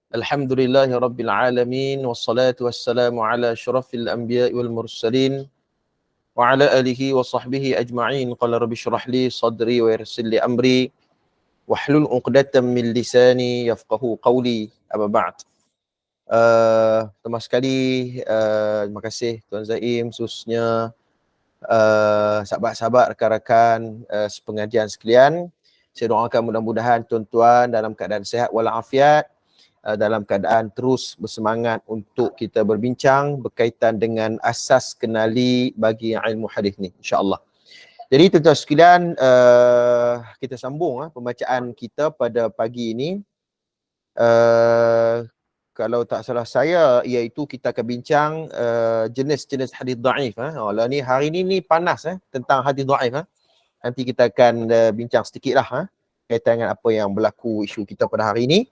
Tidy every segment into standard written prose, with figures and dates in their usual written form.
Alhamdulillahi Rabbil Alamin. Wassalatu wassalamu ala asyrafil anbiya'i wal mursalin. Wa ala alihi wa sahbihi ajma'in. Qala rabbi syrah li sadri wa yassir li amri. Wahlul uqdatan min lisani yafqahu qawli. Amma ba'd. Pertama sekali, terima kasih Tuan Zaim, khususnya sahabat-sahabat, rakan-rakan sepengajian sekalian. Saya doakan mudah-mudahan tuan-tuan dalam keadaan sihat walafiat, dalam keadaan terus bersemangat untuk kita berbincang berkaitan dengan asas kenali bagi ilmu hadis ni, insya-Allah. Jadi tuan-tuan sekalian, kita sambung pembacaan kita pada pagi ini. Kalau tak salah saya, iaitu kita akan bincang jenis-jenis hadis dhaif. Ni hari ni panas tentang hadis dhaif. Nanti kita akan bincang sedikitlah kaitan dengan apa yang berlaku isu kita pada hari ini.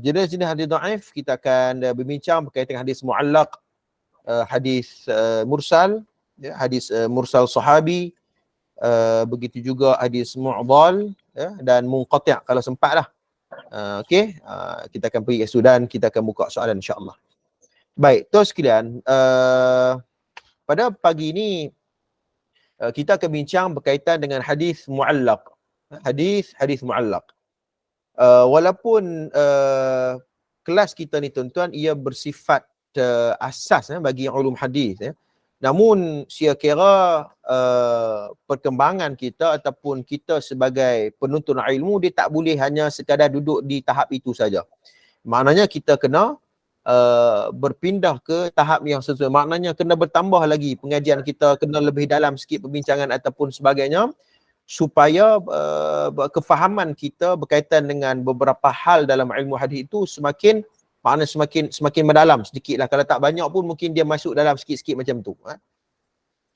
Jenis-jenis hadis dhaif kita akan berbincang berkaitan dengan hadis muallaq, hadis mursal, hadis mursal sahabi, begitu juga hadis mu'dhal dan munqati' kalau sempatlah. Okey, kita akan pergi ke Sudan, kita akan buka soalan insya-Allah. Baik, tuan sekalian, pada pagi ini kita akan bincang berkaitan dengan hadis muallaq. Hadis muallaq. Walaupun kelas kita ni tuan-tuan, ia bersifat asas bagi ulum hadis, namun saya kira perkembangan kita ataupun kita sebagai penuntut ilmu, dia tak boleh hanya sekadar duduk di tahap itu saja. Maknanya kita kena berpindah ke tahap yang sesuai. Maknanya kena bertambah lagi pengajian kita, kena lebih dalam sikit perbincangan ataupun sebagainya, supaya kefahaman kita berkaitan dengan beberapa hal dalam ilmu hadis itu semakin mendalam sedikitlah. Kalau tak banyak pun mungkin dia masuk dalam sikit-sikit macam tu.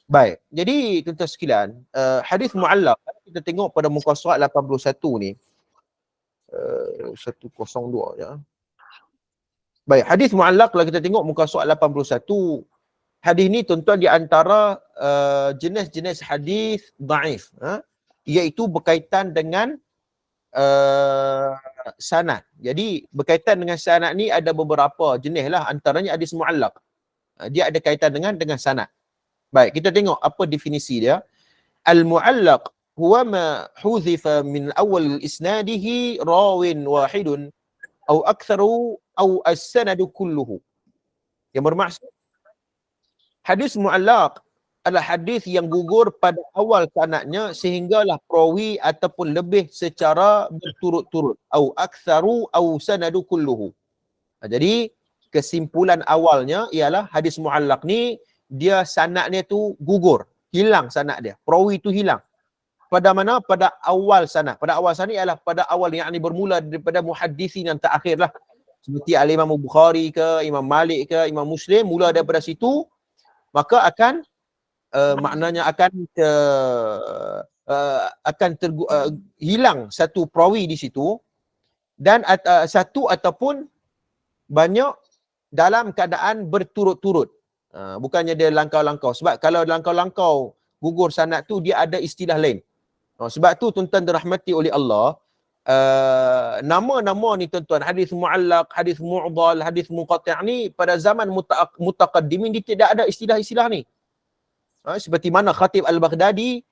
Baik, jadi tuan-tuan sekalian, hadis muallaq kita tengok pada muka surat 81 ni. 102 ya. Baik, hadis muallaq kalau kita tengok muka surat 81, hadis ni tuan-tuan di antara jenis-jenis hadis dhaif, iaitu berkaitan dengan sanad. Jadi berkaitan dengan sanad ni ada beberapa jenis lah, antaranya hadis muallaq. Dia ada kaitan dengan sanad. Baik, kita tengok apa definisi dia. Al-muallaq huwa ma huzifa min awal isnadihi rawin wahidun au aktsaru au as-sanadu kulluhu. Yang bermaksud hadis muallaq adalah hadis yang gugur pada awal sanadnya sehinggalah perawi ataupun lebih secara berturut-turut, au aktsaru au sanadu kulluhu. Jadi kesimpulan awalnya ialah hadis muallaq ni dia sanadnya tu gugur, hilang sanad dia, perawi tu hilang. Pada mana? Pada awal sanad. Pada awal sanad ialah pada awal yang ni bermula daripada muhaddisin yang terakhir lah. Seperti Al-Imam Bukhari ke, Imam Malik ke, Imam Muslim, mula daripada situ, maka akan maknanya akan hilang satu perawi di situ, dan satu ataupun banyak dalam keadaan berturut-turut. Bukannya dia langkau-langkau. Sebab kalau langkau-langkau gugur sanad tu, dia ada istilah lain. Sebab tu tuan-tuan dirahmati oleh Allah, nama-nama ni tuan-tuan, hadis muallaq, hadis mu'dhal, hadis munqati' ni pada zaman mutaqaddimin dia tidak ada istilah-istilah ni. Seperti mana Khatib Al-Baghdadi,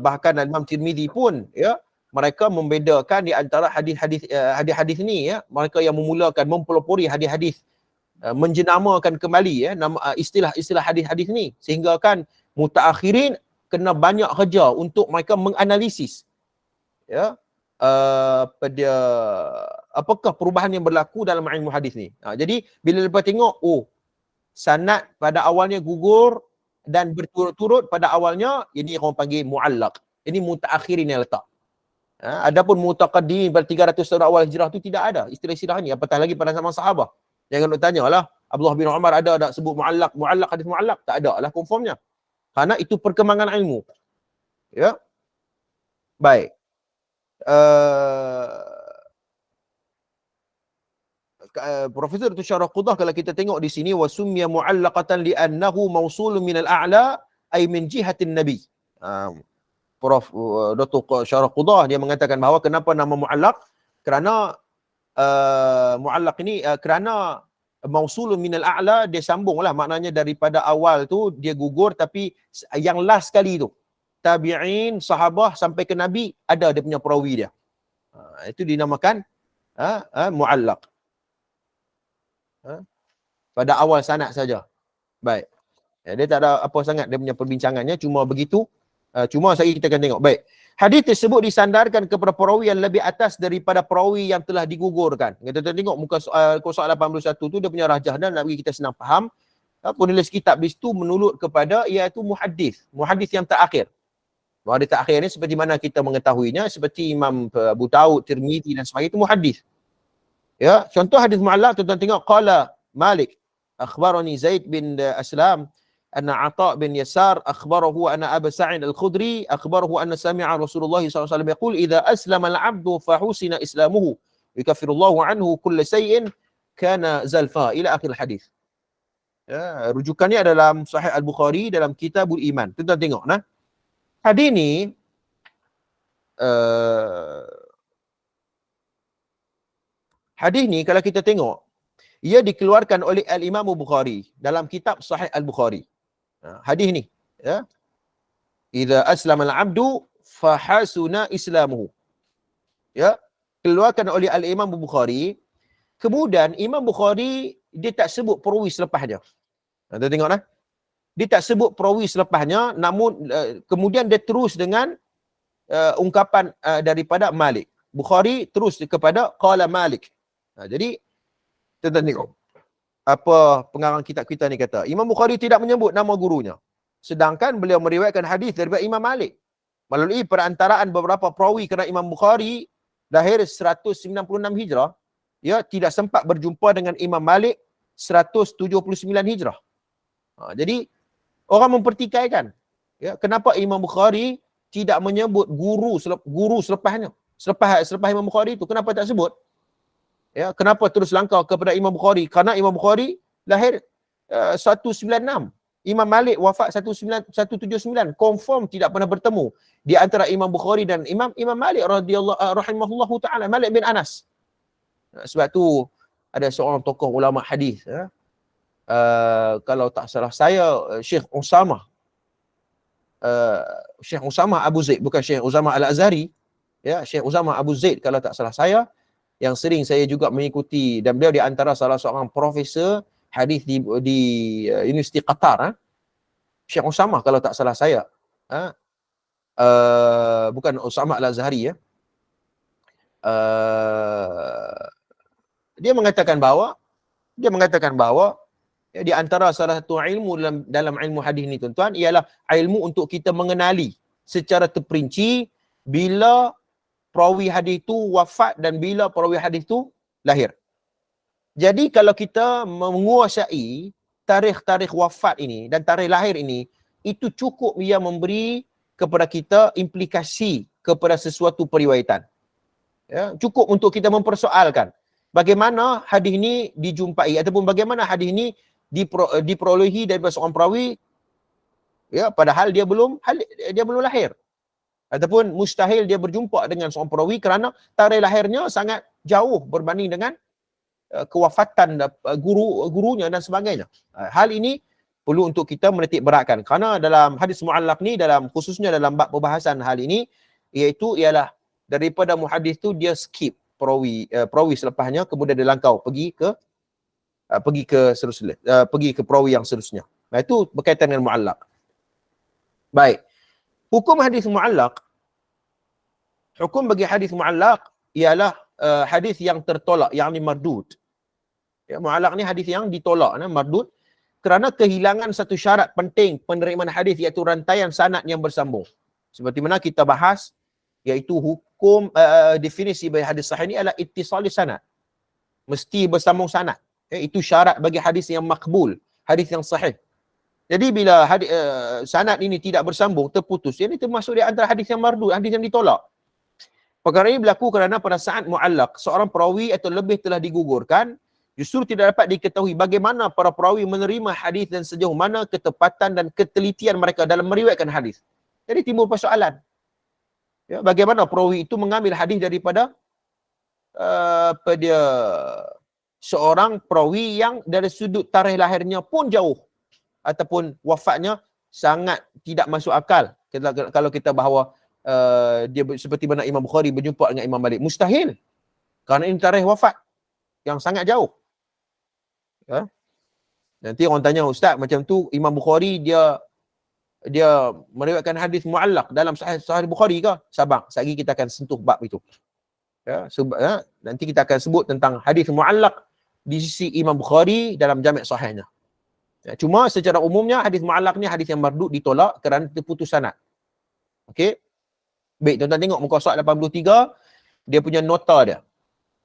bahkan Imam Tirmizi pun mereka membedakan di antara hadis-hadis ni mereka yang memulakan mempelopori hadis-hadis, menjenamakan kembali nama istilah-istilah hadis-hadis ni, sehingga kan mutaakhirin kena banyak kerja untuk mereka menganalisis pada apakah perubahan yang berlaku dalam ilmu hadis ni. Jadi bila lepas tengok sanad pada awalnya gugur dan berturut-turut pada awalnya, ini orang panggil muallaq. Ini mutaakhirin yang letak. Adapun mutaqaddimin pada 300 tahun awal hijrah tu tidak ada istilah-istilah ni, apatah lagi pada zaman sahabat. Jangan nak tanyalah Abdullah bin Umar ada tak sebut muallaq, hadis muallaq, tak ada lah konformnya. Karena itu perkembangan ilmu. Ya. Baik. Profesor Dr. Syarah Qudah kalau kita tengok di sini, wasummiya muallaqatan li'annahu mausulun minal a'la ay min jihatin nabi. Prof Dr. Syarah Qudah dia mengatakan bahawa kenapa nama muallaq? Kerana muallaq ini kerana mausulun minal a'la, dia sambunglah, maknanya daripada awal tu dia gugur, tapi yang last kali tu tabi'in, sahabah sampai ke Nabi ada dia punya perawi dia. Itu dinamakan muallaq. Pada awal sanad saja. Baik. Dia tak ada apa sangat dia punya perbincangannya, cuma begitu. Cuma sekali kita akan tengok. Baik. Hadis tersebut disandarkan kepada perawi yang lebih atas daripada perawi yang telah digugurkan. Kita tengok muka soal 81 tu, dia punya rajah dan nak bagi kita senang faham. Penulis kitab di situ menulut kepada iaitu muhaddis. Muhaddis yang terakhir. Muhaddis terakhir ni seperti mana kita mengetahuinya, seperti Imam Abu Daud, Tirmizi dan sebagainya, itu muhaddis. Ya, contoh hadis muallaq, tuan-tuan tengok, qala Malik akhbarani Zaid bin Aslam anna Ata bin Yasar akhbarahu anna Abu Sa'id al-Khudri akhbarahu anna sami'a Rasulullah sallallahu alaihi wasallam yaqul idza aslama al-'abdu fa husina islamuhu yukaffirullahu anhu kull shay'in kana zalfa ila akhir hadis. Ya, rujukannya dalam Sahih Al-Bukhari dalam Kitabul Iman. Tuan-tuan tengok nah. Hadis ni hadis ni kalau kita tengok, ia dikeluarkan oleh Al-Imam Bukhari dalam kitab Sahih Al-Bukhari. Hadis ni, ya. Idza aslama al-'abdu fa hasuna islamuhu. Ya, keluarkan oleh Al-Imam Bukhari. Kemudian Imam Bukhari dia tak sebut perawi selepasnya. Kita tengok nah. Dia tak sebut perawi selepasnya, namun kemudian dia terus dengan ungkapan daripada Malik. Bukhari terus kepada qala Malik. Jadi tuan-tuan tengok apa pengarang kitab kita ni kata. Imam Bukhari tidak menyebut nama gurunya. Sedangkan beliau meriwayatkan hadis daripada Imam Malik melalui perantaraan beberapa perawi, kerana Imam Bukhari lahir 196 Hijrah, ya, tidak sempat berjumpa dengan Imam Malik 179 Hijrah. Jadi orang mempertikaikan, ya, kenapa Imam Bukhari tidak menyebut guru selepasnya, selepas Imam Bukhari itu, kenapa tak sebut? Ya, kenapa terus langkah kepada Imam Bukhari? Karena Imam Bukhari lahir 196. Imam Malik wafat 179. Confirm tidak pernah bertemu di antara Imam Bukhari dan Imam Malik rahimahullahu taala, Malik bin Anas. Sebab tu ada seorang tokoh ulama hadis, ya. Kalau tak salah saya, Syekh Usamah Abu Zaid, bukan Syekh Usamah Al-Azhari, ya, Syekh Usamah Abu Zaid kalau tak salah saya, yang sering saya juga mengikuti, dan beliau di antara salah seorang profesor hadis di Universiti Qatar, Syekh Usamah kalau tak salah saya, bukan Usamah Al-Azhari, ya. Dia mengatakan bahawa ya, di antara salah satu ilmu dalam ilmu hadis ni, tuan-tuan, ialah ilmu untuk kita mengenali secara terperinci bila perawi hadis tu wafat dan bila perawi hadis tu lahir. Jadi kalau kita menguasai tarikh-tarikh wafat ini dan tarikh lahir ini, itu cukup ia memberi kepada kita implikasi kepada sesuatu periwayatan. Ya, cukup untuk kita mempersoalkan bagaimana hadis ini dijumpai, ataupun bagaimana hadis ini diperolehi daripada seorang perawi, ya, padahal dia belum lahir, ataupun mustahil dia berjumpa dengan seorang perawi kerana tarikh lahirnya sangat jauh berbanding dengan kewafatan gurunya dan sebagainya. Hal ini perlu untuk kita menitik beratkan, kerana dalam hadis muallaq ni, khususnya dalam bab perbahasan hal ini, ialah daripada muhaddis tu dia skip perawi selepasnya, kemudian dia langkau pergi ke perawi yang seterusnya. Nah, itu berkaitan dengan muallaq. Baik. Hukum bagi hadis muallaq ialah hadis yang tertolak, yakni mardud. Ya, muallaq ni hadis yang ditolak, mardud, kerana kehilangan satu syarat penting penerimaan hadis, iaitu rantaian sanad yang bersambung. Seperti mana kita bahas, iaitu hukum definisi bagi hadis sahih ni adalah ittisali sanad. Mesti bersambung sanad. Itu syarat bagi hadis yang makbul, hadis yang sahih. Jadi bila sanad ini tidak bersambung, terputus, ini termasuk di antara hadis yang mardud, hadis yang ditolak. Perkara ini berlaku kerana pada saat muallaq, seorang perawi atau lebih telah digugurkan, justru tidak dapat diketahui bagaimana para perawi menerima hadis dan sejauh mana ketepatan dan ketelitian mereka dalam meriwayatkan hadis. Jadi timbul persoalan. Ya, bagaimana perawi itu mengambil hadis daripada apa dia, seorang perawi yang dari sudut tarikh lahirnya pun jauh ataupun wafatnya sangat tidak masuk akal. Kalau kita bahawa dia seperti mana Imam Bukhari berjumpa dengan Imam Malik, mustahil. Kerana ini tarikh wafat yang sangat jauh. Ya. Nanti orang tanya, ustaz, macam tu Imam Bukhari dia meriwayatkan hadis muallaq dalam sahih Bukhari ke? Sabar, sekali kita akan sentuh bab itu. Ya, nanti kita akan sebut tentang hadis muallaq di sisi Imam Bukhari dalam jami' sahihnya. Ya, cuma secara umumnya hadis muallaq ni hadis yang mardud, ditolak kerana terputus sanad. Okey. Baik, tuan-tuan tengok muka surat 83, dia punya nota dia.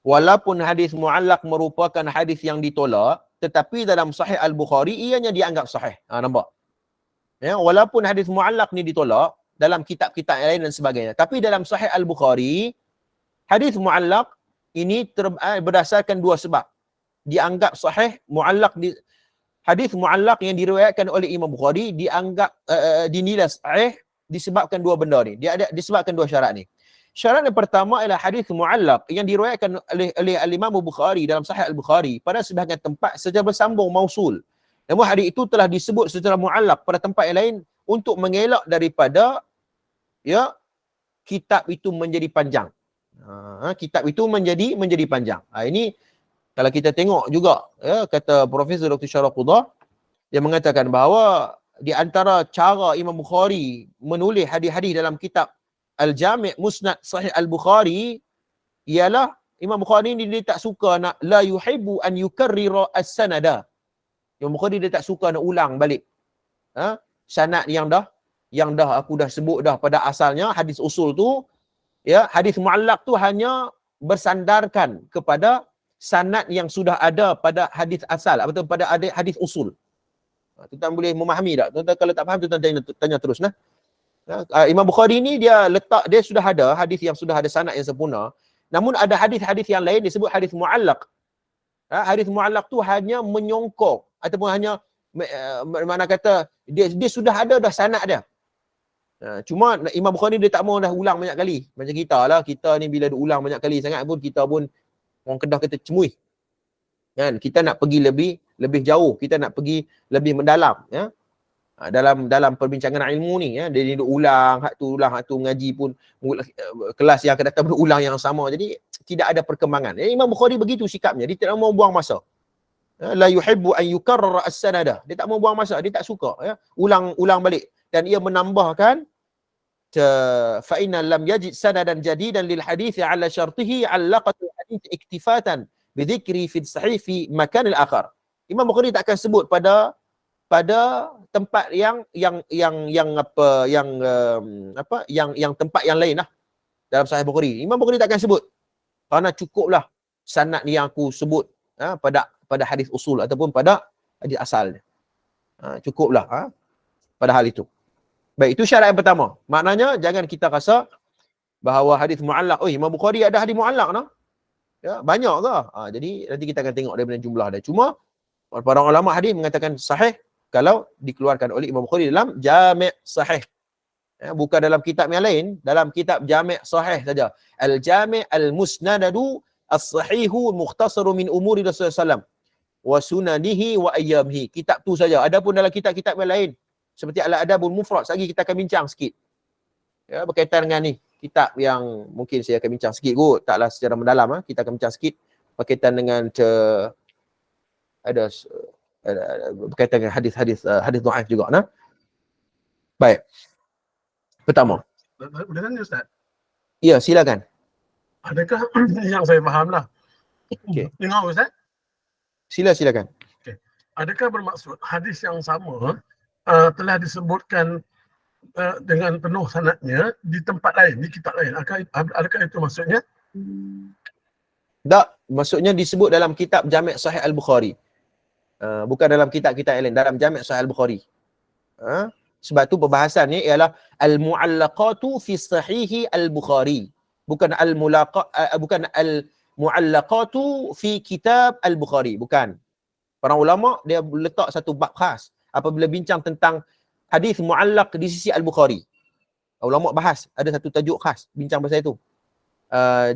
Walaupun hadis muallaq merupakan hadis yang ditolak, tetapi dalam sahih Al-Bukhari ianya dianggap sahih. Nampak? Ya, walaupun hadis muallaq ni ditolak dalam kitab-kitab lain dan sebagainya, tapi dalam sahih Al-Bukhari hadis muallaq ini berdasarkan dua sebab. Dianggap sahih muallaq hadis muallaq yang diriwayatkan oleh Imam Bukhari dianggap dinilai sahih disebabkan dua benda ni. Disebabkan dua syarat ni. Syarat yang pertama ialah hadis muallaq yang diriwayatkan oleh Imam Bukhari dalam Sahih Al-Bukhari pada sebahagian tempat secara bersambung mausul. Namun hadis itu telah disebut secara muallaq pada tempat yang lain untuk mengelak daripada ya kitab itu menjadi panjang. Kitab itu menjadi panjang. Ini kalau kita tengok juga ya, kata Profesor Dr. Syarah Qudah, dia mengatakan bahawa di antara cara Imam Bukhari menulis hadis-hadis dalam kitab Al-Jami' Musnad Sahih Al-Bukhari ialah Imam Bukhari ni dia tak suka nak la yuhibbu an yukarrira as-sanada. Imam Bukhari dia tak suka nak ulang balik sanad yang dah aku dah sebut dah pada asalnya. Hadis usul tu ya, hadis muallaq tu hanya bersandarkan kepada sanad yang sudah ada pada hadis asal atau pada hadis usul. Tuan-tuan boleh memahami tak? Tuan-tuan kalau tak faham tuan-tuan tanya terus nah. Imam Bukhari ni dia sudah ada hadis yang sudah ada sanad yang sempurna. Namun ada hadis-hadis yang lain disebut hadis muallaq. Hadis muallaq tu hanya menyongkok ataupun hanya mana kata dia sudah ada dah sanad dia. Cuma Imam Bukhari dia tak mau dah ulang banyak kali. Macam kita lah, kita ni bila ulang banyak kali sangat pun kita pun orang Kedah kata cemui. Kan? Kita nak pergi lebih jauh, kita nak pergi lebih mendalam ya. Dalam perbincangan ilmu ni ya, dia duk ulang hak tu mengaji pun kelas yang akan datang berulang yang sama. Jadi tidak ada perkembangan. Imam Bukhari begitu sikapnya, dia tak mau buang masa. La yuhibbu an yukarrara as-sanada. Dia tak mau buang masa, dia tak suka ya, ulang balik. Dan ia menambahkan fa inna lam yajid sanadan jadidan lil hadits ala syartihi allaqatu hadits iktifatan bi dhikri fi sahih fi makan al-akhar. Imam Bukhari tak akan sebut pada tempat yang tempat yang lain lah dalam Sahih Bukhari. Imam Bukhari tak akan sebut kerana cukuplah sanad ni yang aku sebut pada hadis usul ataupun pada hadis asalnya. Cukuplah pada hal itu. Baik, itu syarat yang pertama. Maknanya jangan kita rasa bahawa hadis muallaq, Imam Bukhari ada hadis muallaq nah. Ya, banyak ke? Jadi nanti kita akan tengok daripada jumlah dia. Cuma para ulama hadis mengatakan sahih kalau dikeluarkan oleh Imam Bukhari dalam Jami' Sahih. Bukan dalam kitab yang lain, dalam kitab Jami' Sahih saja. Al-Jami' Al-Musnadadu As-Sahihu Mukhtasaru min umuri Rasulullah SAW wa sunanihi wa ayyamihi. Kitab tu saja. Adapun dalam kitab-kitab yang lain seperti Al-Adabul Mufrad, lagi kita akan bincang sikit. Ya, berkaitan dengan ni, kitab yang mungkin saya akan bincang sikit kot, taklah secara mendalam kita akan bincang sikit berkaitan dengan ada berkaitan dengan hadis dhaif juga nah. Baik. Pertama. Boleh tanya Ustaz? Ya, silakan. Adakah yang saya fahamlah. Okey. Dengar Ustaz? Silakan. Okey. Adakah bermaksud hadis yang sama telah disebutkan dengan penuh sanadnya di tempat lain, di kitab lain? Adakah itu maksudnya? Tak, maksudnya disebut dalam kitab Jami' Sahih Al-Bukhari. Bukan dalam kitab-kitab lain, dalam Jami' Sahih Al-Bukhari. Sebab tu perbahasannya ialah al-mu'allaqatu fi sahihi Al-Bukhari. Bukan al-mu'allaqatu fi kitab Al-Bukhari. Bukan. Para ulama dia letak satu bab khas apabila bincang tentang hadis mu'allaq di sisi Al-Bukhari. Ulama bahas, ada satu tajuk khas bincang pasal itu.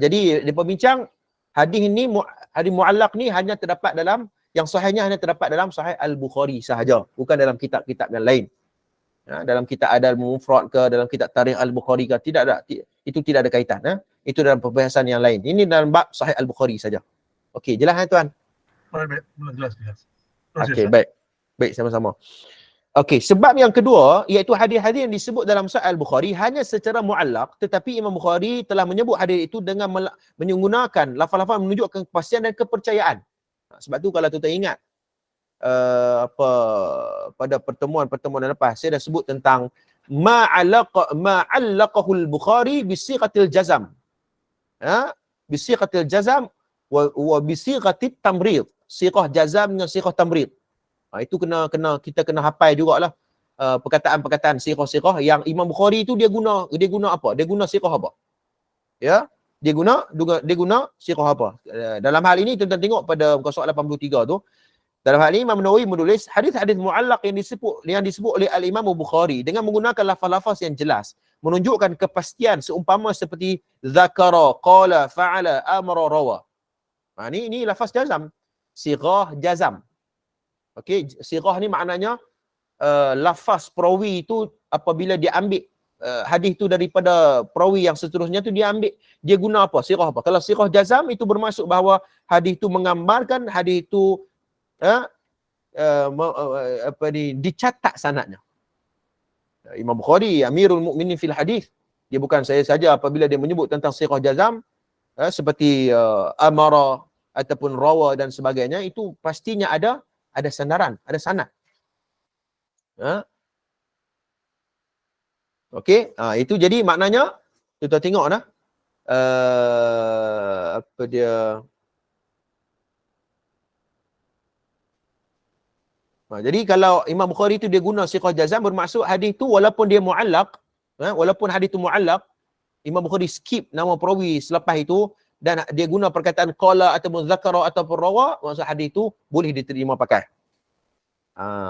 Jadi dia bincang Hadis ni, hadis muallaq ni hanya terdapat dalam, yang sahihnya hanya terdapat dalam Sahih Al-Bukhari sahaja, bukan dalam kitab-kitab yang lain. Dalam kitab Adab Mufrad ke, dalam kitab Tarikh Al-Bukhari ke, tidak ada. Itu tidak ada kaitan. Itu dalam pembahasan yang lain. Ini dalam bab Sahih Al-Bukhari saja. Okey, jelas tuan? Baik, jelas. Okey, baik. Baik, sama-sama. Okey, sebab yang kedua iaitu hadis-hadis yang disebut dalam Sahih Al-Bukhari hanya secara muallaq, tetapi Imam Bukhari telah menyebut hadis itu dengan menggunakan lafaz-lafaz menunjukkan kepastian dan kepercayaan. Sebab tu kalau tuan ingat pada pertemuan lepas saya dah sebut tentang ma'allaqahul Bukhari bisighatil jazam. Bisighatil jazam wa bisighatit tamrid. Sighah jazam dengan sighah tamrid. Itu kita kena hafal jugalah perkataan-perkataan sighah-sighah yang Imam Bukhari itu dia guna apa? Dia guna sighah apa? Ya, dia guna sighah apa? Dalam hal ini tuan-tuan tengok pada muka surat 83 tu. Dalam hal ini Imam Nawawi menulis hadis-hadis muallaq yang disebut oleh Al-Imam Bukhari dengan menggunakan lafaz-lafaz yang jelas, menunjukkan kepastian seumpama seperti zakara, qala, fa'ala, amara, rawa. Ini lafaz jazam, sighah jazam. Okey, sighah ni maknanya lafaz perawi itu apabila dia ambil hadis tu daripada perawi yang seterusnya tu dia guna apa? Sighah apa? Kalau sighah jazam itu bermaksud bahawa hadis tu menggambarkan hadis tu dicatat sanadnya. Imam Bukhari Amirul Mukminin fil hadis, dia bukan saya saja apabila dia menyebut tentang sighah jazam seperti amara ataupun rawa dan sebagainya, itu pastinya ada sandaran, ada sanad. Okey, itu jadi maknanya kita tengok apa dia. Jadi kalau Imam Bukhari itu dia guna sighah jazam, bermaksud hadis tu walaupun dia muallaq, walaupun hadis tu muallaq, Imam Bukhari skip nama perawi selepas itu dan dia guna perkataan qala ataupun zakara ataupun rawa, maksud hadis tu boleh diterima pakai.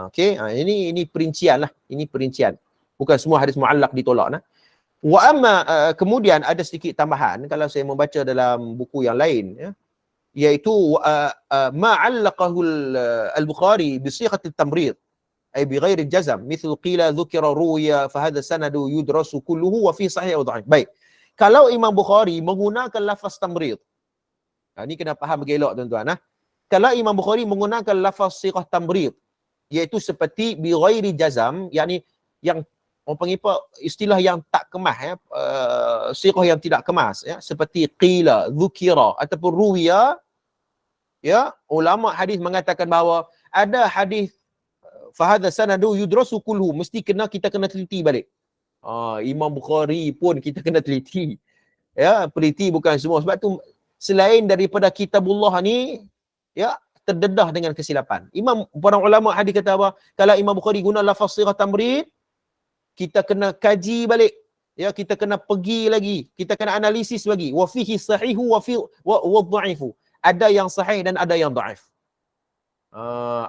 Okey, ini perincian lah, ini perincian. Bukan semua hadis muallaq ditolak . Wa amma kemudian ada sedikit tambahan kalau saya membaca dalam buku yang lain, iaitu ma'allaqahu al-Bukhari bisighatil tamrid ay bighairi jazam mithlu qila dhukira ruya fa hadha sanadu yudrasu kulluhu wa fi sahih wa dha'if. Baik, kalau Imam Bukhari menggunakan lafaz tamrid, ini kena faham bagi elok tuan-tuan. Kalau Imam Bukhari menggunakan lafaz sighah tamrid, iaitu seperti bighairi jazam, yakni yang orang panggil apa, istilah yang tak kemas, sighah yang tidak kemas, seperti qila, dhukira ataupun ruya, ulama hadis mengatakan bahawa ada hadis fahadha sanadu yudrasu kulhu, mesti kita kena teliti balik. Imam Bukhari pun kita kena teliti. Teliti bukan semua. Sebab tu selain daripada kitabullah ni, terdedah dengan kesilapan. Para ulama hadis kata apa? Kalau Imam Bukhari guna lafaz sighah tamrid, kita kena kaji balik. Kita kena pergi lagi, kita kena analisis lagi. Wa fihi sahihu wa dha'ifu. Ada yang sahih dan ada yang dhaif.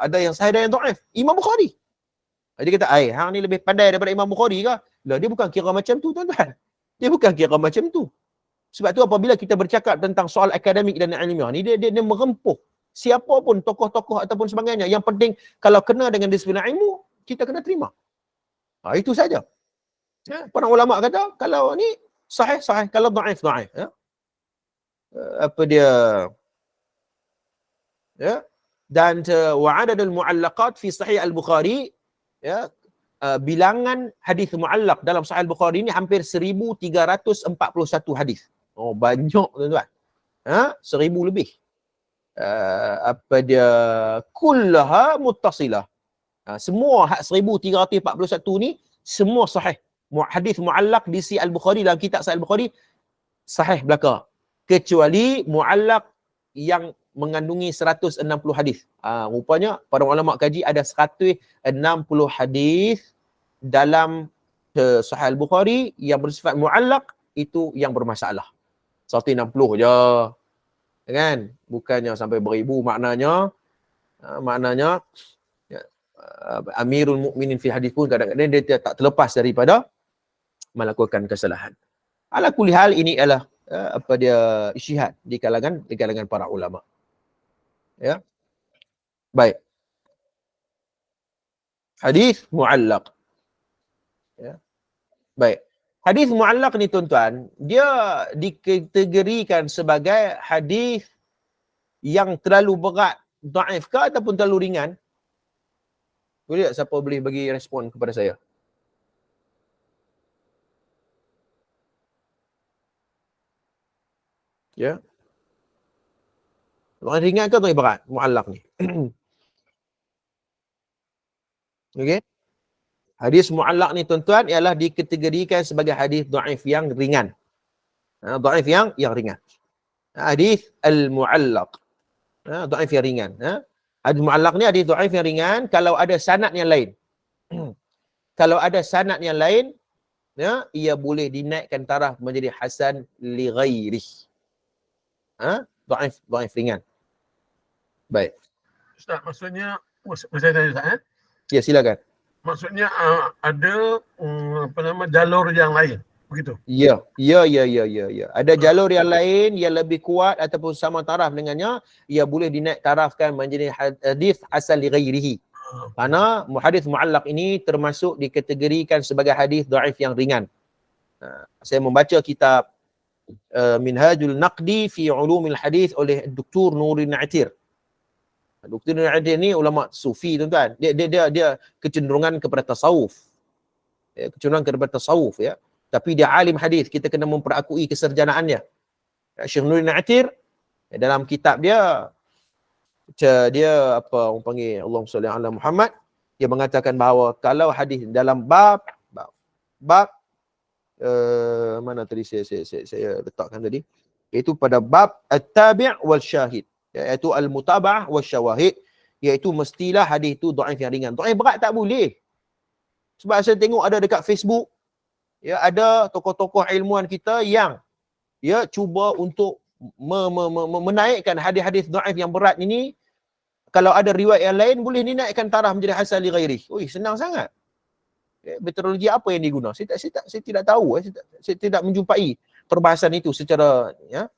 Ada yang sahih dan yang dhaif. Imam Bukhari. Dia kata, hang ni lebih pandai daripada Imam Bukhari ke? Lah, dia bukan kira macam tu, tuan-tuan. Dia bukan kira macam tu. Sebab tu apabila kita bercakap tentang soal akademik dan ilmiah ni, dia merempuh siapa pun, tokoh-tokoh ataupun sebagainya. Yang penting kalau kena dengan disiplin ilmu, kita kena terima. Itu saja. Para ulama kata kalau ni sahih, kalau dhaif. Apa dia? Dan wa adadul muallaqat fi sahih al-Bukhari, bilangan hadis muallaq dalam sahih al-Bukhari ini hampir 1341 hadis. Banyak tuan-tuan. 1000 lebih. Apa dia? Kullaha muttasilah. Semua 1341 ni semua sahih. Hadis muallaq di sahih al-Bukhari, dalam kitab sahih al-Bukhari sahih belaka. Kecuali muallaq yang mengandungi 160 hadis. Rupanya para ulama kaji ada 160 hadis dalam Sahih Al-Bukhari yang bersifat muallaq, itu yang bermasalah. 160 je. Kan? Bukannya sampai beribu. Maknanya Amirul Mukminin fi hadis pun kadang-kadang dia tak terlepas daripada melakukan kesalahan. Ala kulli hal, ini adalah ijtihad di kalangan para ulama. Ya. Baik. Hadis muallaq. Ya. Baik. Hadis muallaq ni tuan-tuan, dia dikategorikan sebagai hadis yang terlalu berat, dhaif ke ataupun terlalu ringan? Boleh tak siapa boleh bagi respon kepada saya? Ya. Ringan ke atau berat muallaq ni? Okey. Hadis muallaq ni tuan-tuan ialah dikategorikan sebagai hadis dhaif yang ringan. Dhaif yang ringan. Hadis al-muallaq. Dhaif yang ringan. Hadis muallaq ni hadis dhaif yang ringan kalau ada sanad yang lain. Kalau ada sanad yang lain, ya, ia boleh dinaikkan taraf menjadi hasan li ghairi. Dhaif ringan. Baik. Ustaz, maksudnya saya tanya Ustaz, Ya, silakan. maksudnya ada jalur yang lain, begitu? Ya. Ada jalur yang lain yang lebih kuat ataupun sama taraf dengannya, ia boleh dinaik tarafkan menjadi hadis hasan li ghairihi. Kerana hadis muallaq ini termasuk dikategorikan sebagai hadis dhaif yang ringan. Saya membaca kitab Minhajul Naqdi fi Ulumil Hadis oleh Dr. Nuruddin Atir. Dr. Nuruddin Atir ni ulama sufi tuan-tuan. Dia kecenderungan kepada tasawuf. Kecenderungan kepada tasawuf ya. Tapi dia alim hadis, kita kena memperakui keserjanaannya. Syekh Nuruddin Atir dalam kitab dia apa orang panggil Allahumma salli ala Muhammad, dia mengatakan bahawa kalau hadis dalam bab mana tadi saya letakkan tadi, iaitu pada bab at-tabi' wal syahid, iaitu al-mutaba'ah wal syawahid, iaitu mestilah hadis itu dhaif yang ringan. Dhaif berat tak boleh. Sebab saya tengok ada dekat Facebook, ya, ada tokoh-tokoh ilmuwan kita yang ya cuba untuk menaikkan hadis-hadis dhaif yang berat ini. Kalau ada riwayat yang lain boleh dinaikkan taraf menjadi hasan li ghairi. Oi, senang sangat. Metodologi apa yang diguna? Saya tidak tahu, saya tidak menjumpai perbahasan itu secara ya.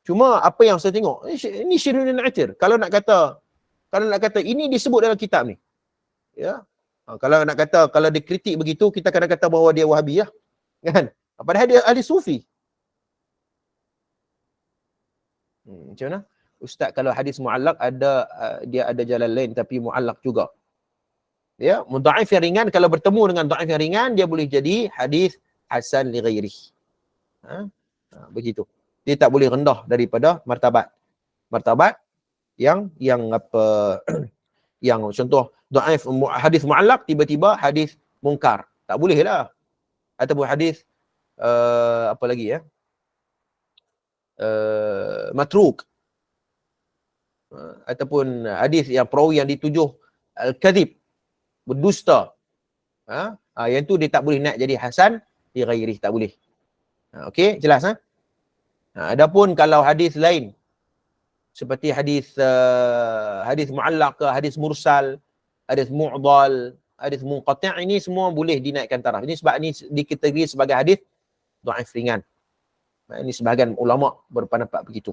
Cuma apa yang saya tengok, ini Syirun Atir. Kalau nak kata ini disebut dalam kitab ni. Ya. Kalau nak kata, kalau dikritik begitu, kita kena kata bahawa dia Wahabi ya. Kan? Padahal dia ahli sufi. Macam mana? Ustaz, kalau hadis muallaq dia ada jalan lain tapi muallaq juga. Ya, dhaif yang ringan kalau bertemu dengan dhaif yang ringan dia boleh jadi hadis hasan li ghairi. Begitu. Dia tak boleh rendah daripada martabat yang apa yang contoh dhaif hadis muallaq tiba-tiba hadis munkar. Tak boleh lah. Ataupun hadis apa lagi ya? Matruk. Ataupun hadis yang perawi yang ditujuh al-kadhib, berdusta. Yang tu dia tak boleh naik jadi hasan li ghairi, tak boleh. Okey, jelas adapun kalau hadis lain seperti hadis muallaq ke, hadis mursal, hadis mu'dal, hadis munqati', ini semua boleh dinaikkan taraf. Ini sebab ini dikategori sebagai hadis dhaif ringan. Ini sebahagian ulama berpendapat begitu.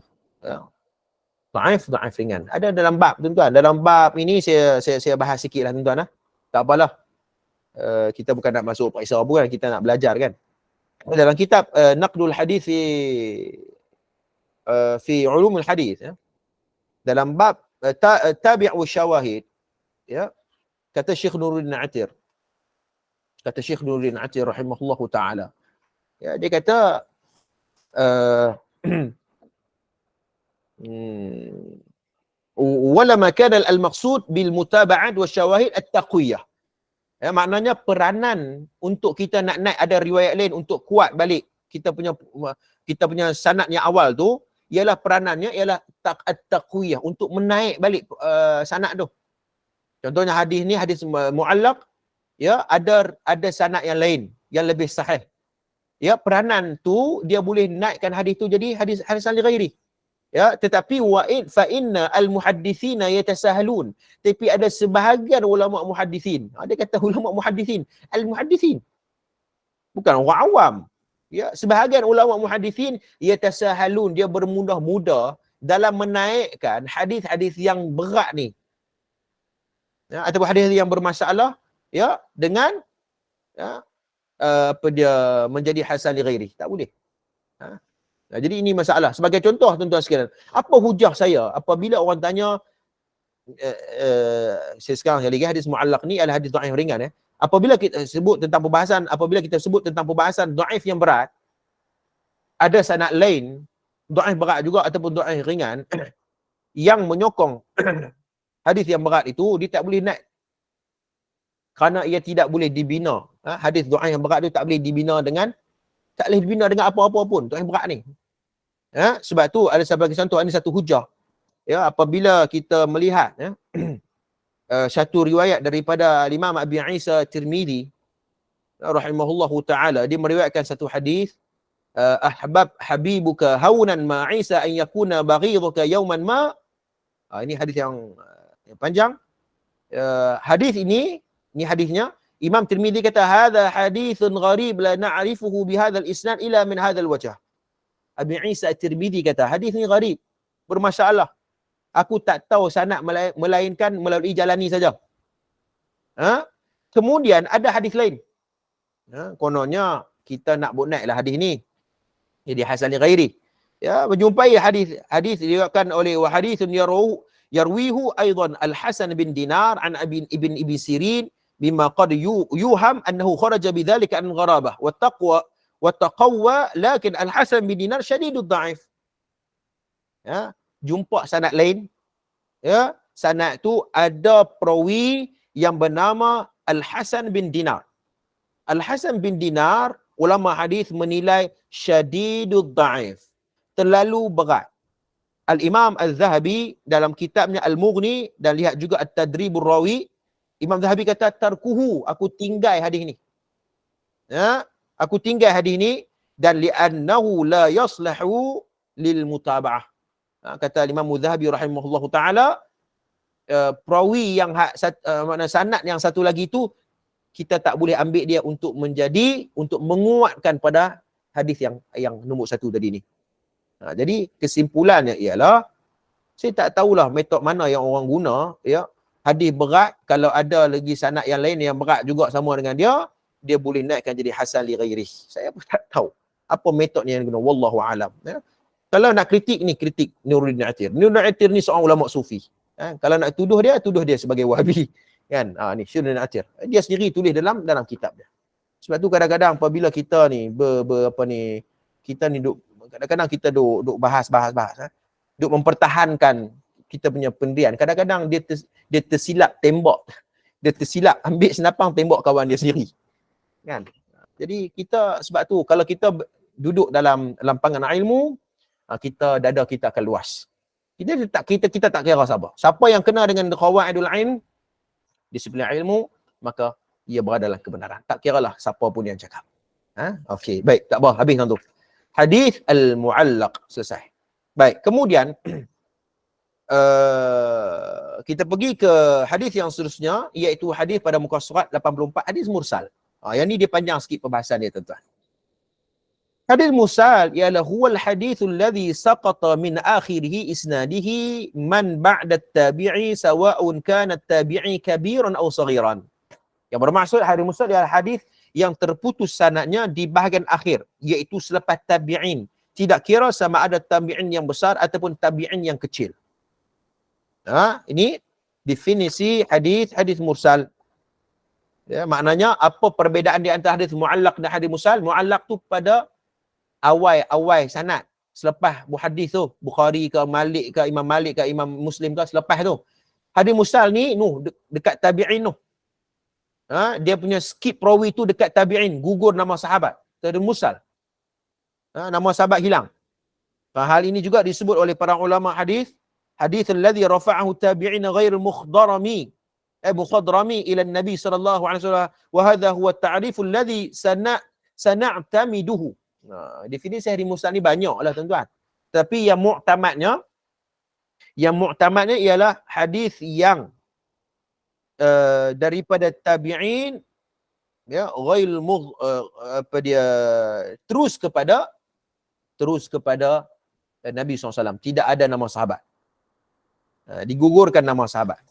Dhaif ringan. Ada dalam bab tuan-tuan. Dalam bab ini saya bahas sikitlah tuan-tuan. Tak apalah. Kita bukan nak masuk periksa apa kan, kita nak belajar kan. Dalam kitab Naqdul Hadis fi Ulumul Hadis ya. Dalam bab tabi' wa syawahid ya. Kata Syekh Nuruddin Atir. Rahimahullahu taala. Ya, dia kata wala ma kana al-maqsud bil mutaba'at wa syawahid at-taqwiyah. Ya, maknanya peranan untuk kita nak naik ada riwayat lain untuk kuat balik kita punya sanad yang awal tu, ialah peranannya ialah at-taqwiyah, untuk menaik balik sanad tu. Contohnya hadis ni hadis muallaq ya, ada sanad yang lain yang lebih sahih. Ya, peranan tu dia boleh naikkan hadis tu jadi hadis hasan li ghairi. Ya, tetapi fa inna al-muhadditsina yatasahalun. Tapi ada sebahagian ulama muhaddisin. Dia kata ulama muhaddisin, al-muhaddisin. Bukan orang awam. Ya, sebahagian ulama muhadithin yatasahalun, dia bermudah-mudah dalam menaikkan hadis-hadis yang berat ni. Ya, ataupun hadis yang bermasalah ya dengan ya, apa dia menjadi hasan li ghairi. Tak boleh. Ha? Nah, jadi ini masalah. Sebagai contoh tuan-tuan sekalian, apa hujah saya apabila orang tanya saya sekarang lagi hadis muallaq ni adalah hadis dhaif ringan Apabila kita sebut tentang pembahasan dhaif yang berat, ada sanad lain dhaif berat juga ataupun dhaif ringan yang menyokong hadis yang berat itu, dia tak boleh naik kerana ia tidak boleh dibina. Hadis dhaif yang berat itu tak boleh dibina dengan apa-apa pun dhaif berat ni. Sebab tu ada sebagai contoh, ini satu hujah. Ya, apabila kita melihat satu riwayat daripada Imam Abi Isa Tirmizi rahimahullahu taala, dia meriwayatkan satu hadis, ahbab habibuka haunan ma Isa an yakuna baghiduka yawman ma. Ini hadis yang panjang. Hadis ini hadisnya Imam Tirmizi kata hadza haditsun gharib la na'rifuhu bi hadzal isnad ila min hadzal wajh. Abi Isa Tirmizi kata hadis ini gharib, bermasalah. Aku tak tahu sanad melainkan melalui jalan ni saja. Kemudian ada hadis lain. Kononnya kita nak buat naiklah hadis ni. Jadi hasan li ghairi. Ya, berjumpai hadis diriwayatkan oleh wa haditsun yarwihu aidan Al-Hasan bin Dinar an ibn Sirin bima qad yuham annahu kharaja bidzalika an gharabah wa taqwa lakin Al-Hasan bin Dinar syadidud dhaif. Ya, jumpa sanad lain, ya, sanad tu ada perawi yang bernama Al-Hasan bin Dinar. Al-Hasan bin Dinar, ulama hadis menilai syadidud dhaif, terlalu berat. Al-Imam Al-Zahabi dalam kitabnya Al-Mughni, dan lihat juga At-Tadribur Rawi, Imam Zahabi kata tarkuhu, aku tinggal hadis ni. Ya, aku tinggal hadis ni dan li'annahu la yaslahu lil mutaba'ah. Kata Imam Zahabi rahimahullahu taala, perawi yang makna sanad yang satu lagi tu kita tak boleh ambil dia untuk menguatkan pada hadis yang nombor satu tadi ni. Jadi kesimpulannya ialah saya tak tahulah metod mana yang orang guna, ya. Hadis berat, kalau ada lagi sanad yang lain yang berat juga sama dengan dia boleh naikkan jadi hasan li ghairi. Saya pun tak tahu apa metodnya yang guna, wallahu alam, ya. Kalau nak kritik Nuruddin Atir. Nuruddin Atir ni seorang ulama sufi. Kalau nak tuduh dia sebagai Wahabi. Kan? Ni Nuruddin Atir. Dia sendiri tulis dalam kitab dia. Sebab tu kadang-kadang apabila kita ni kadang-kadang kita duk bahas. Duk mempertahankan kita punya pendirian. Kadang-kadang dia tersilap tembak. Dia tersilap ambil senapang tembak kawan dia sendiri. Kan? Jadi kita, sebab tu kalau kita duduk dalam lampangan ilmu, dada kita akan luas. Kita tak kira siapa yang kena dengan qawaidul ilm, disiplin ilmu, maka ia berada dalam kebenaran. Tak kiralah siapa pun yang cakap. Okey, baik, tak apa, habis tu. Hadis al-muallaq selesai. Baik, kemudian kita pergi ke hadis yang seterusnya, iaitu hadis pada muka surat 84, hadis mursal. Yang ni dia panjang sikit pembahasan dia, tuan-tuan. Hadis mursal ialah huwal hadithul ladzi saqata min akhirih isnadihi man ba'da at-tabi'i sawa'un kana at-tabi'i kabiran aw saghiran. Yang bermaksud hadis mursal ialah hadis yang terputus sanadnya di bahagian akhir, iaitu selepas tabi'in. Tidak kira sama ada tabi'in yang besar ataupun tabi'in yang kecil. Ini definisi hadis mursal. Ya, maknanya apa perbezaan di antara hadis muallaq dan hadis mursal? Muallaq tu pada awal sanad, selepas hadis tu, Bukhari ke Malik ke Imam Malik ke Imam Muslim ke, selepas tu. Hadis mursal ni dekat tabi'in tu. Dia punya skip perawi tu dekat tabi'in, gugur nama sahabat. Itu hadis mursal. Nama sahabat hilang. Hal ini juga disebut oleh para ulama hadis, hadis alladhi rafa'ahu tabi'in ghair mukhdarami ila Nabi sallallahu alaihi wasallam, wa hadha huwa at-ta'rif alladhi sana'tamiduhu. Definisi hadis mursal ni banyaklah, tuan-tuan. Tapi yang muktamadnya ialah hadis yang daripada tabi'in Ya, ghail apa dia, terus kepada Nabi SAW. Tidak ada nama sahabat. Digugurkan nama sahabat.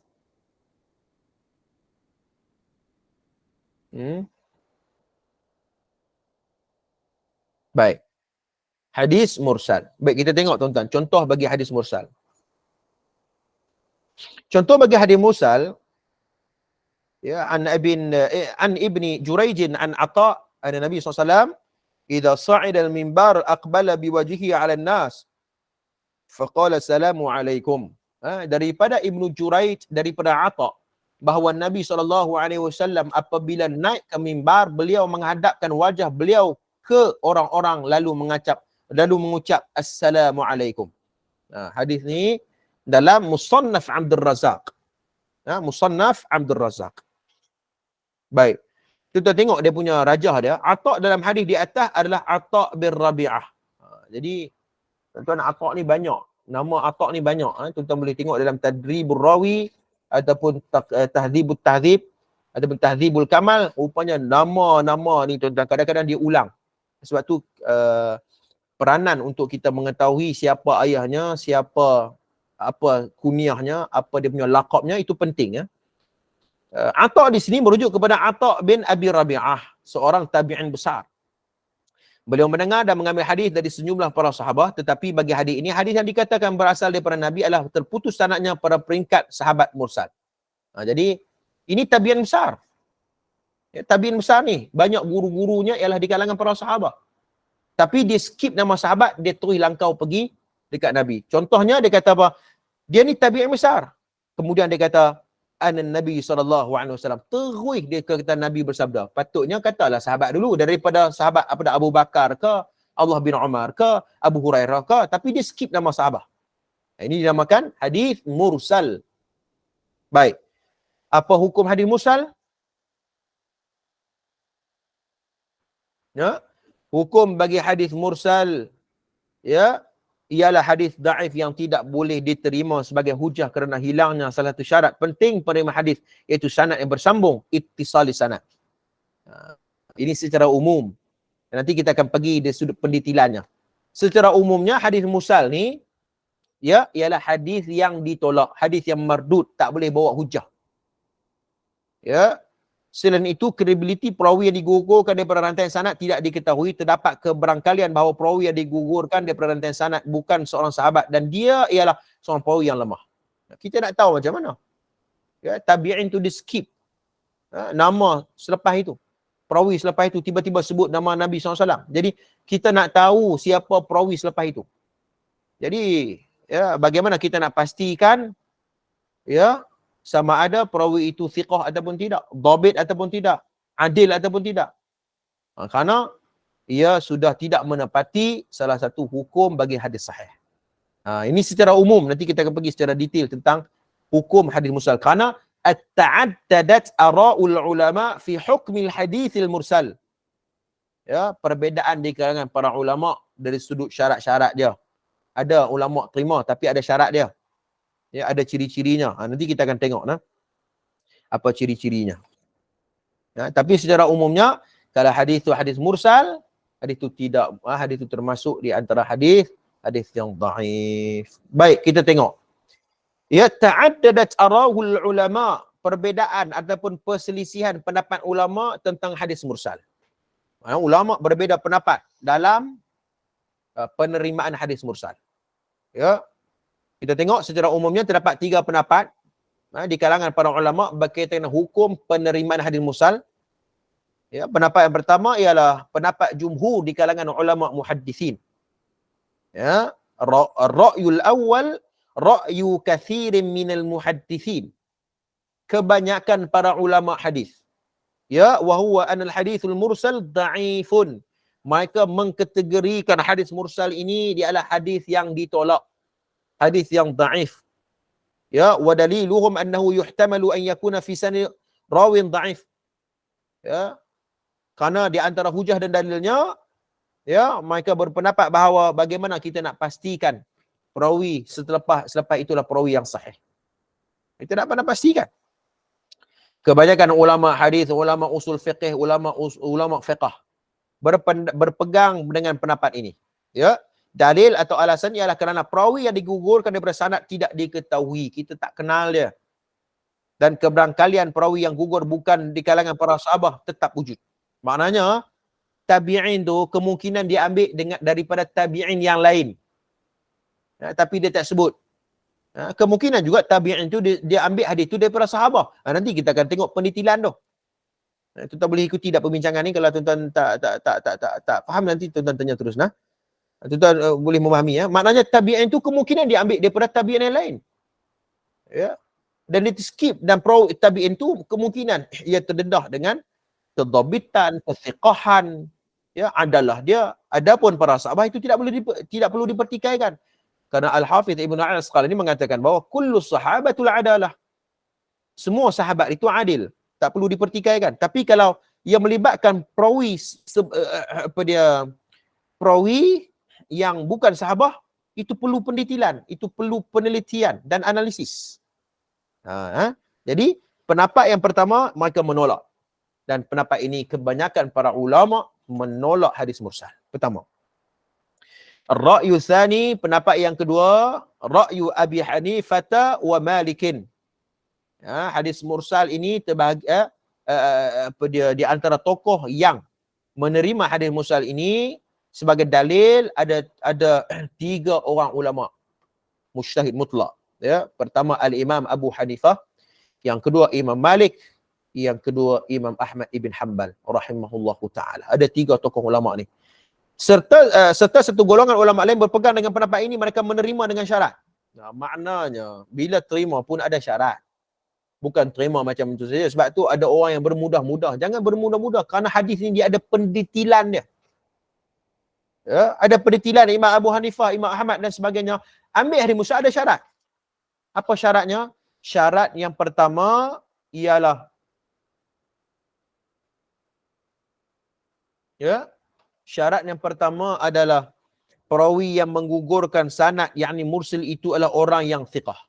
Baik. Hadis mursal. Baik, kita tengok tuan-tuan. Contoh bagi hadis mursal. Contoh bagi hadis mursal, ya, an ibni Jurayj an Ata an Nabi SAW, idza sa'ida al-minbar aqbala biwajhihi 'ala an-nas faqala assalamu alaikum. Daripada Ibnu Jurayj, daripada Ata, bahawa Nabi SAW apabila naik ke mimbar, beliau menghadapkan wajah beliau ke orang-orang lalu mengucap assalamualaikum. Hadis ni dalam Musannaf Abdul Razak. Musannaf Abdul Razak. Baik. Kita tengok dia punya rajah dia. Ata dalam hadis di atas adalah Ata bin Rabi'ah. Jadi tuan-tuan, Ata ni banyak. Nama Ata ni banyak. Tuan-tuan boleh tengok dalam Tadribur Rawi ataupun Tahdzibut Tahdzib ataupun Tahdzibul Kamal. Rupanya nama-nama ni tuan-tuan kadang-kadang dia ulang. Sebab tu peranan untuk kita mengetahui siapa ayahnya, siapa apa kunyahnya, apa dia punya laqabnya, itu penting, ya. Ata di sini merujuk kepada Ata bin Abi Rabi'ah, seorang tabi'in besar. Beliau mendengar dan mengambil hadis dari sejumlah para sahabat, tetapi bagi hadis ini, hadis yang dikatakan berasal daripada Nabi adalah terputus sanadnya pada peringkat sahabat mursal. Jadi ini tabi'in besar. Ya, tabi'in besar ni banyak guru-gurunya ialah di kalangan para sahabat. Tapi dia skip nama sahabat, dia terus langkau pergi dekat Nabi. Contohnya dia kata apa? Dia ni tabi'in besar. Kemudian dia kata anan Nabi SAW. Terus dia kata Nabi bersabda. Patutnya katalah sahabat dulu, daripada sahabat apa Abu Bakar ke, Allah bin Umar ke, Abu Hurairah ke, tapi dia skip nama sahabat. Ini dinamakan hadis mursal. Baik. Apa hukum hadis mursal? Ya. Hukum bagi hadis mursal, ya, ialah hadis daif yang tidak boleh diterima sebagai hujah kerana hilangnya salah satu syarat penting penerima hadis, iaitu sanad yang bersambung, ittisali sanad. Ini secara umum. Nanti kita akan pergi di sudut pendetilannya. Secara umumnya hadis mursal ni, ya, ialah hadis yang ditolak, hadis yang mardud, tak boleh bawa hujah. Ya. Selain itu, kredibiliti perawi yang digugurkan daripada rantaian sanad tidak diketahui. Terdapat keberangkalian bahawa perawi yang digugurkan daripada rantaian sanad bukan seorang sahabat dan dia ialah seorang perawi yang lemah. Kita nak tahu macam mana. Ya, tabi'in tu di skip nama selepas itu. Perawi selepas itu tiba-tiba sebut nama Nabi SAW. Jadi kita nak tahu siapa perawi selepas itu. Jadi ya, bagaimana kita nak pastikan, ya, sama ada perawi itu thiqah ataupun tidak, dhabit ataupun tidak, adil ataupun tidak. Kerana ia sudah tidak menepati salah satu hukum bagi hadis sahih. Ini secara umum, nanti kita akan pergi secara detail tentang hukum hadis mursal. Kerana at-ta'addadat ara'ul ulama fi hukmil hadithil mursal. Ya, perbezaan di kalangan para ulama dari sudut syarat-syarat dia. Ada ulama terima tapi ada syarat dia. Ya, ada ciri-cirinya. Nanti kita akan tengok apa ciri-cirinya. Ya, tapi secara umumnya kalau hadis itu hadis mursal, hadis itu tidak, hadis itu termasuk di antara hadis yang dhaif. Baik, kita tengok. Ya, ta'addadat arahul ulama, perbezaan ataupun perselisihan pendapat ulama tentang hadis mursal. Ulama berbeza pendapat dalam penerimaan hadis mursal. Ya. Kita tengok secara umumnya terdapat 3 pendapat di kalangan para ulama berkaitan dengan hukum penerimaan hadis mursal. Ya, pendapat yang pertama ialah pendapat jumhur di kalangan ulama muhaddisin. Ya, ra'yul awal ra'yu kathirin minal muhaddisin. Kebanyakan para ulama hadis. Ya, wa huwa anal hadithul mursal dha'ifun. Mereka mengkategorikan hadis mursal ini dia adalah hadis yang ditolak. Hadis yang dhaif. Ya, wa daliluhum annahu yuhtamalu an yakuna fi sanad rawin dhaif. Ya. Karena di antara hujah dan dalilnya, ya, mereka berpendapat bahawa bagaimana kita nak pastikan perawi selepas itulah perawi yang sahih. Kita nak pastikan. Kebanyakan ulama hadis, ulama usul fiqh, ulama fiqh berpegang dengan pendapat ini. Ya. Dalil atau alasan ialah kerana perawi yang digugurkan daripada sanad tidak diketahui. Kita tak kenal dia. Dan keberangkalian perawi yang gugur bukan di kalangan para sahabat tetap wujud. Maknanya, tabi'in tu kemungkinan dia ambil daripada tabi'in yang lain. Tapi dia tak sebut. Kemungkinan juga tabi'in tu dia ambil hadis tu daripada sahabat. Nanti kita akan tengok pendetilan tu. Tuan-tuan boleh ikuti dah perbincangan ni. Kalau tuan-tuan tak faham, nanti tuan-tuan tanya terus. Tuan-tuan boleh memahami. Maknanya tabi'in tu kemungkinan dia ambil daripada tabi'in yang lain. Ya. Dan dia skip. Dan tabi'in tu kemungkinan ia terdedah dengan kedabitan, kesiqahan, ya, adalah dia. Adapun para sahabat itu tidak perlu dipertikaikan. Kerana Al-Hafidh Ibn Al-Asqalani mengatakan bahawa kullu sahabatul adalah. Semua sahabat itu adil. Tak perlu dipertikaikan. Tapi kalau ia melibatkan perawi perawi yang bukan sahabat, itu perlu pendetilan, itu perlu penelitian dan analisis. Jadi pendapat yang pertama mereka menolak. Dan pendapat ini kebanyakan para ulama menolak hadis mursal. Pertama. Ar-ra'yu tsani, pendapat yang kedua, ra'yu Abi Hanifah wa Malikin. Hadis mursal ini terbagi di antara tokoh yang menerima hadis mursal ini sebagai dalil ada 3 orang ulama mujtahid mutlak. Ya, pertama Al-Imam Abu Hanifah, yang kedua Imam Malik, yang kedua Imam Ahmad ibn Hanbal rahimahullahu taala. Ada 3 tokoh ulama ni. Serta satu golongan ulama lain berpegang dengan pendapat ini, mereka menerima dengan syarat. Maknanya bila terima pun ada syarat. Bukan terima macam itu saja. Sebab tu ada orang yang bermudah-mudah. Jangan bermudah-mudah kerana hadis ni dia ada pendetilan dia. Ya, ada pendetilan Imam Abu Hanifah, Imam Ahmad dan sebagainya. Ambil hadis mursal ada syarat. Apa syaratnya? Syarat yang pertama ialah syarat yang pertama adalah perawi yang menggugurkan sanad, yakni mursil itu adalah orang yang thiqah.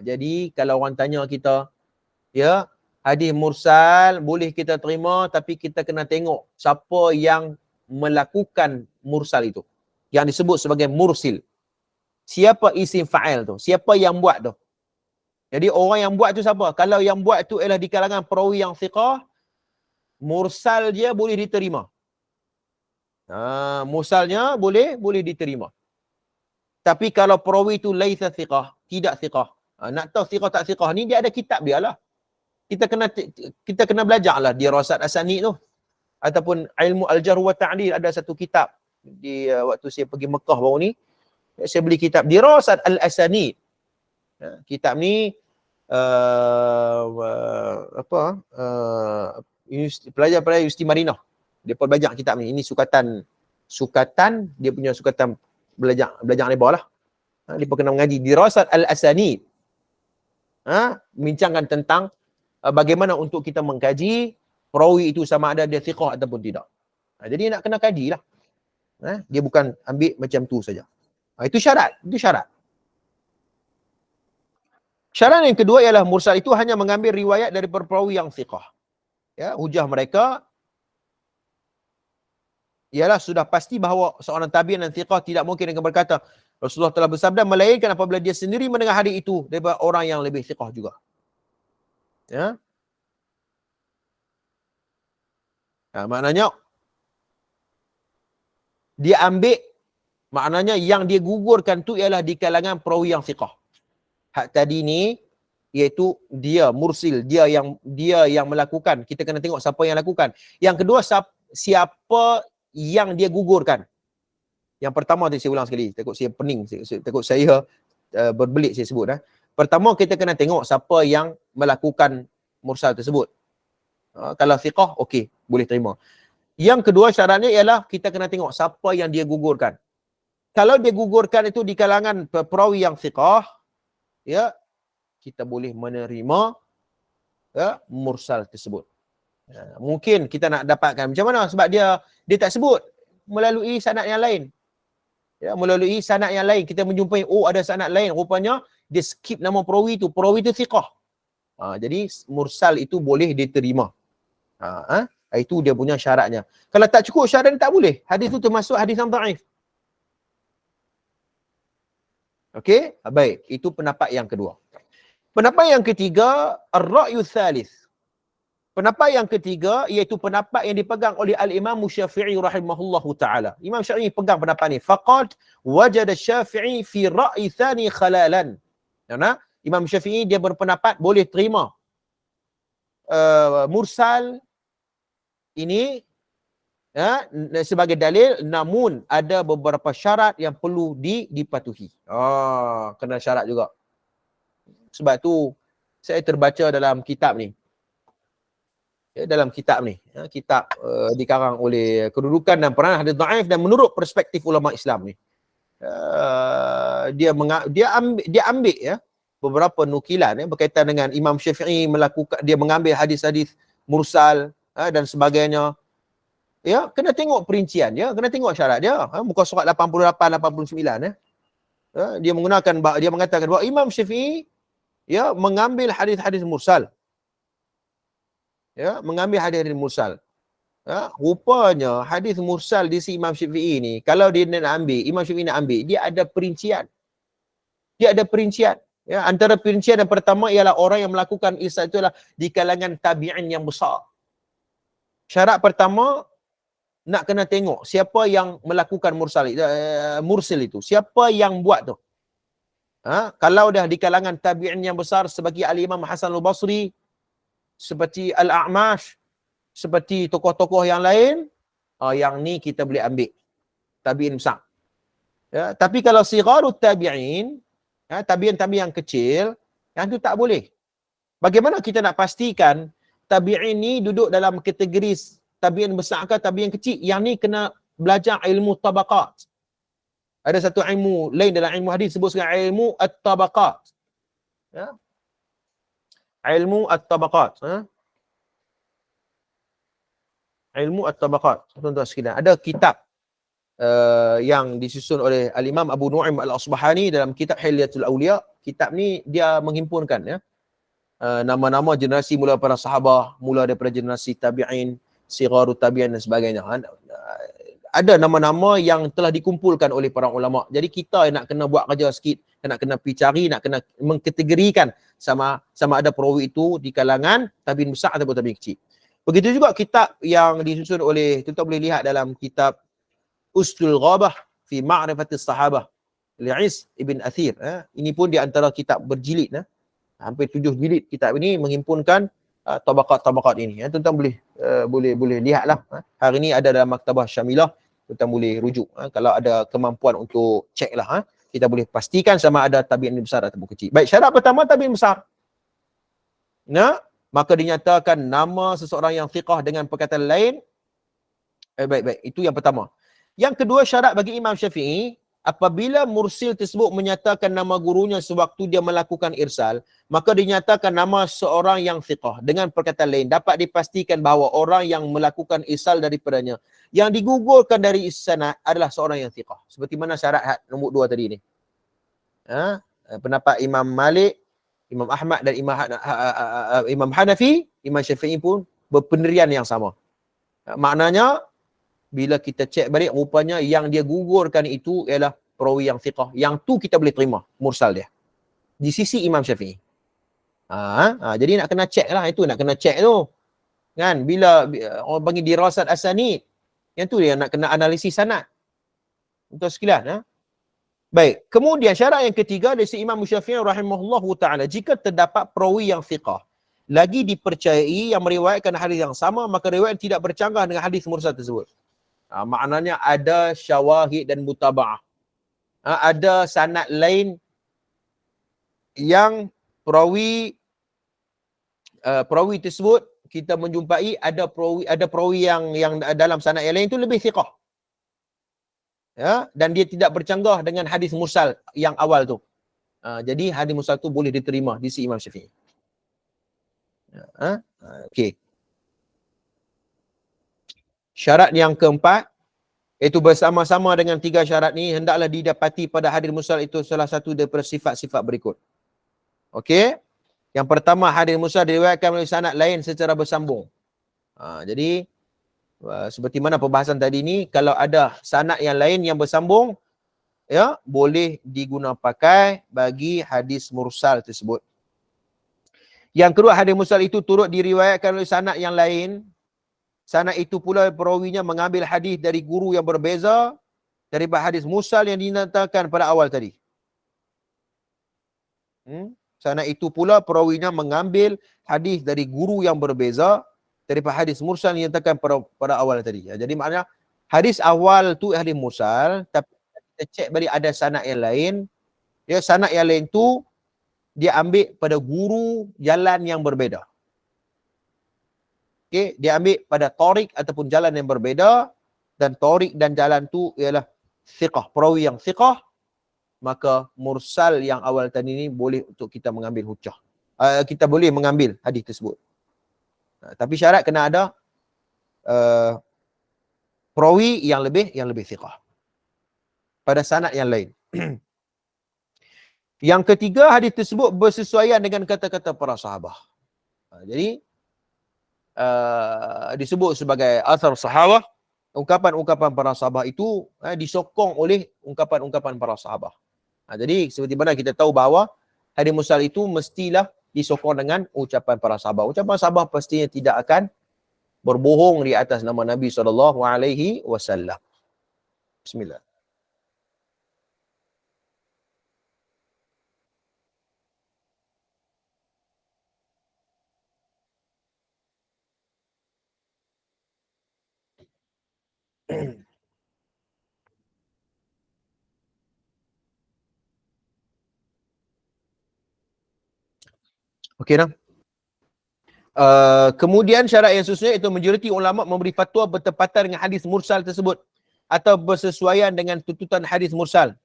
Jadi kalau orang tanya kita, ya, hadis mursal boleh kita terima, tapi kita kena tengok siapa yang melakukan mursal itu, yang disebut sebagai mursil. Siapa isim fa'il tu? Siapa yang buat tu? Jadi orang yang buat tu siapa? Kalau yang buat tu ialah di kalangan perawi yang thiqah, mursal dia boleh diterima. Mursalnya boleh diterima. Tapi kalau perawi itu laisa thiqah, tidak thiqah. Nak tahu thiqah tak thiqah ni, dia ada kitab dia lah. Kita kena belajarlah dirasat asanid tu. Ataupun ilmu al-jarh wa ta'dil, ada satu kitab di waktu saya pergi Mekah baru ni, saya beli kitab dirasat al-asanid. Kitab ni pelajar-pelajar Universiti Madinah. Dia pun belajar kitab ni. Ini sukatan dia punya sukatan belajar lebar lah. Dia pun kena mengaji dirasat al-asanid. Bincangkan tentang bagaimana untuk kita mengkaji perawi itu sama ada dia thiqah ataupun tidak. Jadi nak kena kaji lah. Dia bukan ambil macam tu saja. Itu syarat. Syarat yang kedua ialah mursal itu hanya mengambil riwayat dari perawi yang thiqah. Ya, hujah mereka ialah sudah pasti bahawa seorang tabi'in yang thiqah tidak mungkin akan berkata Rasulullah telah bersabda, melainkan apabila dia sendiri mendengar hadis itu daripada orang yang lebih thiqah juga. Ya. Maknanya dia ambil, maknanya yang dia gugurkan tu ialah di kalangan perawi yang thiqah. Hak tadi ni iaitu dia mursil, dia yang melakukan. Kita kena tengok siapa yang lakukan. Yang kedua, siapa yang dia gugurkan. Yang pertama tadi saya ulang sekali, takut saya pening, takut saya berbelit saya sebut. Pertama kita kena tengok siapa yang melakukan mursal tersebut. Kalau thiqah, okey, boleh terima. Yang kedua syaratnya ialah kita kena tengok siapa yang dia gugurkan. Kalau dia gugurkan itu di kalangan perawi yang thiqah, ya, kita boleh menerima mursal tersebut. Mungkin kita nak dapatkan macam mana, sebab dia tak sebut melalui sanad yang lain. Ya, melalui sanad yang lain kita menjumpai ada sanad lain, rupanya dia skip nama perawi itu thiqah. Jadi mursal itu boleh diterima. Itu dia punya syaratnya. Kalau tak cukup syarat tak boleh. Hadis itu termasuk hadis yang dhaif. Okey? Baik, itu pendapat yang kedua. Pendapat yang ketiga, ar-ra'yu tsalits. Pendapat yang ketiga iaitu pendapat yang dipegang oleh al-Imam Syafi'i rahimahullahu taala. Imam Syafi'i pegang pendapat ni. Faqad wajada Syafi'i fi ra'yi tsani khalalan. Karena Imam Syafi'i dia berpendapat boleh terima mursal ini sebagai dalil, namun ada beberapa syarat yang perlu dipatuhi. Kena syarat juga. Sebab tu saya terbaca dalam kitab ni. Kitab dikarang oleh Kedudukan dan Peranan Hadis Dhaif, dan menurut perspektif ulama Islam ni, dia ambil ya beberapa nukilan berkaitan dengan Imam Syafi'i dia mengambil hadis-hadis mursal dan sebagainya. Ya, kena tengok perincian dia, kena tengok syarat dia. Muka surat 88 89 dia mengatakan bahawa Imam Syafi'i mengambil hadis-hadis mursal. Mengambil hadis-hadis mursal. Rupanya hadis mursal di si Imam Syafi'i ni, kalau dia nak ambil, Imam Syafi'i nak ambil, dia ada perincian. Antara perincian yang pertama ialah orang yang melakukan irsal itu adalah di kalangan tabi'in yang besar. Syarat pertama, nak kena tengok siapa yang melakukan mursal itu. Siapa yang buat tu. Kalau dah di kalangan tabi'in yang besar seperti Al-Imam Hasan Al-Basri, seperti Al-A'mash, seperti tokoh-tokoh yang lain, yang ni kita boleh ambil. Tabi'in besar. Tapi kalau sigharut tabi'in, tabi'in yang kecil, yang tu tak boleh. Bagaimana kita nak pastikan tabi'in ni duduk dalam kategori tabi'in besar ke tabi'in kecil? Yang ni kena belajar ilmu tabaqat. Ada satu ilmu lain dalam ilmu hadis sebut sebagai ilmu at-tabaqat. Ilmu at-tabaqat. Ilmu at-tabaqat. Tuan-tuan sekalian, ada kitab yang disusun oleh Al-Imam Abu Nu'aim Al-Asbahani dalam kitab Hilyatul Awliya. Kitab ni dia menghimpunkan nama-nama generasi mula para sahabah, mula daripada generasi tabi'in, sigharut tabi'in dan sebagainya. Ada nama-nama yang telah dikumpulkan oleh para ulama. Jadi kita nak kena buat kerja sikit, nak kena pergi cari, nak kena mengkategorikan sama ada perawi itu di kalangan tabi'in besar ataupun tabi'in kecil. Begitu juga kitab yang disusun oleh, tuan-tuan boleh lihat dalam kitab Usdul Ghabah fi Ma'rifatis Sahabah Li'is Ibn Athir. Ini pun di antara kitab berjilid. Hampir 7 jilid kitab ini menghimpunkan tabaqat-tabaqat ini. Tuan-tuan boleh lihatlah. Hari ini ada dalam Maktabah Syamilah. Tuan-tuan boleh rujuk. Kalau ada kemampuan untuk cek lah. Kita boleh pastikan sama ada tabi'in besar ataupun kecil. Baik, syarat pertama tabi'in besar. Maka dinyatakan nama seseorang yang thiqah dengan perkataan lain. Baik. Itu yang pertama. Yang kedua, syarat bagi Imam Syafi'i, apabila mursil tersebut menyatakan nama gurunya sewaktu dia melakukan irsal, maka dinyatakan nama seorang yang thiqah. Dengan perkataan lain, dapat dipastikan bahawa orang yang melakukan irsal daripadanya, yang digugurkan dari sanad adalah seorang yang thiqah. Seperti mana syarat nombor 2 tadi ni. Pendapat Imam Malik, Imam Ahmad dan Imam Hanafi, Imam Syafi'i pun berpendirian yang sama. Maknanya, bila kita cek balik, rupanya yang dia gugurkan itu ialah perawi yang thiqah. Yang tu kita boleh terima mursal dia. Di sisi Imam Syafi'i. Jadi nak kena cek lah. Itu nak kena cek tu. Kan? Bila orang panggil dirasat asanid, yang tu dia nak kena analisis sanad. Untuk sekalian. Baik. Kemudian syarat yang ketiga dari Imam Syafi'i rahimahullahu ta'ala. Jika terdapat perawi yang thiqah, lagi dipercayai yang meriwayatkan hadis yang sama, maka riwayat tidak bercanggah dengan hadis mursal tersebut. Maknanya ada syawahid dan mutaba'ah. Ada sanad lain yang perawi tersebut kita menjumpai ada perawi yang dalam sanad yang lain itu lebih thiqah. Dan dia tidak bercanggah dengan hadis mursal yang awal tu. Jadi hadis mursal tu boleh diterima di sisi Imam Syafi'i. Okey. Syarat yang keempat, iaitu bersama-sama dengan 3 syarat ni, hendaklah didapati pada hadis mursal itu salah satu daripada sifat-sifat berikut. Okey. Yang pertama, hadis mursal diriwayatkan melalui sanad lain secara bersambung. Jadi seperti mana perbahasan tadi ni, kalau ada sanad yang lain yang bersambung, ya, boleh diguna pakai bagi hadis mursal tersebut. Yang kedua, hadis mursal itu turut diriwayatkan oleh sanad yang lain. Sanad itu pula perawinya mengambil hadis dari guru yang berbeza daripada hadis mursal yang dinatakan pada awal tadi. Sanad itu pula perawinya mengambil hadis dari guru yang berbeza daripada hadis mursal yang dinatakan pada awal tadi. Jadi maknanya hadis awal tu hadis mursal, tapi kita cek balik ada sanad yang lain. Ya, sanad yang lain tu dia ambil pada guru jalan yang berbeza. Okey, dia ambil pada tariq ataupun jalan yang berbeza, dan tariq dan jalan tu ialah thiqah, perawi yang thiqah, maka mursal yang awal tadi ni boleh untuk kita mengambil hujah. Kita boleh mengambil hadis tersebut. Tapi syarat kena ada perawi yang lebih thiqah pada sanad yang lain. Yang ketiga, hadis tersebut bersesuaian dengan kata-kata para sahabat. Jadi disebut sebagai athar sahabat, ungkapan-ungkapan para sahabat itu disokong oleh ungkapan-ungkapan para sahabat. Jadi seperti mana kita tahu bahawa hadis mursal itu mestilah disokong dengan ucapan para sahabat. Ucapan sahabat pastinya tidak akan berbohong di atas nama Nabi SAW. Bismillah. Okey dah. Kemudian syarat yang sesuai itu majoriti ulama memberi fatwa bertepatan dengan hadis mursal tersebut atau bersesuaian dengan tuntutan hadis mursal.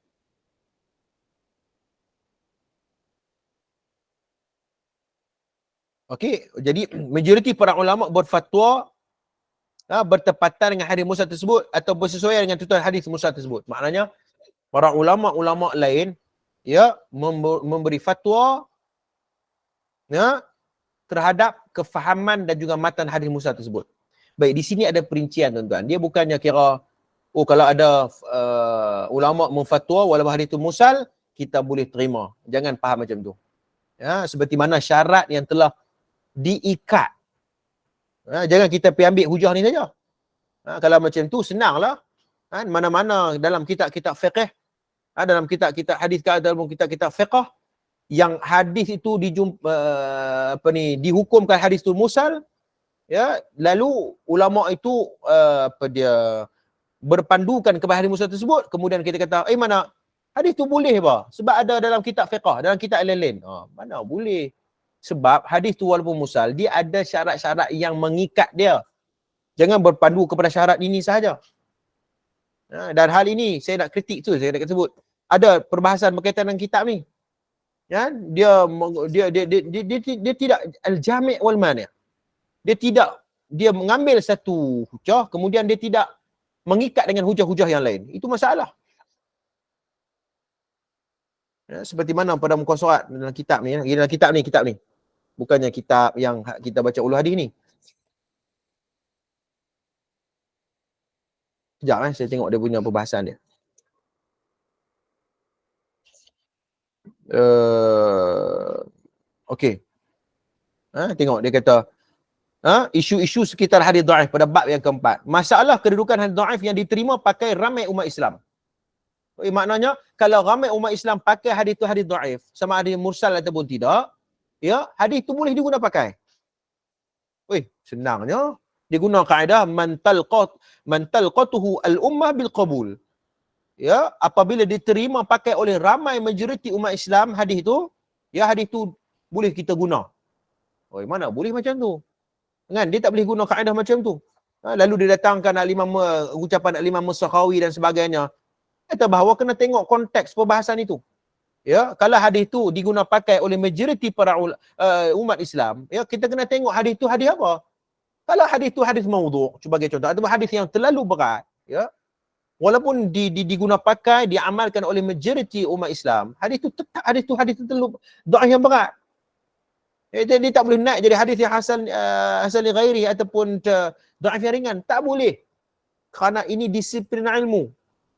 Okey, jadi majoriti para ulama berfatwa bertepatan dengan hadis mursal tersebut atau bersesuaian dengan tuntutan hadis mursal tersebut. Maknanya para ulama-ulama lain ya memberi fatwa ya terhadap kefahaman dan juga matan hadis mursal tersebut. Baik, di sini ada perincian tuan-tuan. Dia bukannya kira kalau ada ulama memfatwa walaupun hadis itu mursal kita boleh terima. Jangan faham macam tu. Ya, seperti mana syarat yang telah diikat. Jangan kita pergi ambil hujah ni saja. Kalau macam tu senanglah. Mana-mana dalam kitab-kitab fiqh, dalam kitab-kitab hadis ke dalam kitab-kitab fiqh yang hadis itu dihukumkan hadis itu mursal, ya, lalu ulama itu berpandukan kepada hadis mursal tersebut, kemudian kita kata mana hadis itu boleh apa? Sebab ada dalam kitab fiqh, dalam kitab lain-lain. Mana boleh? Sebab hadis itu walaupun mursal, dia ada syarat-syarat yang mengikat dia. Jangan berpandu kepada syarat ini sahaja. Dan hal ini saya nak kritik tu, saya nak sebut. Ada perbahasan berkaitan dengan kitab ni. Ya, dia tidak al-jami' wal mani'. Dia mengambil satu hujah, kemudian dia tidak mengikat dengan hujah-hujah yang lain. Itu masalah. Ya, seperti mana pada muka surat dalam kitab ni, dalam kitab ni. Bukannya kitab yang kita baca ulu hadis ni. Sekejap saya tengok dia punya perbahasan dia. Okey. Tengok dia kata isu-isu sekitar hadis dhaif pada bab yang keempat. Masalah kedudukan hadis dhaif yang diterima pakai ramai umat Islam. Maknanya kalau ramai umat Islam pakai hadis tu hadis dhaif, sama ada mursal ataupun tidak, ya, hadis tu boleh diguna pakai. Senangnya dia guna kaedah man talqatuhu al-ummah bil qabul. Ya, apabila diterima pakai oleh ramai majoriti umat Islam hadis tu, ya, hadis tu boleh kita guna. Mana boleh macam tu? Kan dia tak boleh guna kaedah macam tu. Lalu dia datangkan ucapan Imam Sakhawi dan sebagainya. Kata bahawa kena tengok konteks perbahasan itu. Ya, kalau hadis tu diguna pakai oleh majoriti para umat Islam, ya, kita kena tengok hadis tu hadis apa. Kalau hadis tu hadis maudhu' sebagai contoh, atau hadis yang terlalu berat, ya, walaupun diguna pakai, diamalkan oleh majoriti umat Islam, hadis tu terlalu dhaif yang berat. Dia tak boleh naik jadi hadis yang hasan li ghairi ataupun dhaif yang ringan. Tak boleh. Kerana ini disiplin ilmu.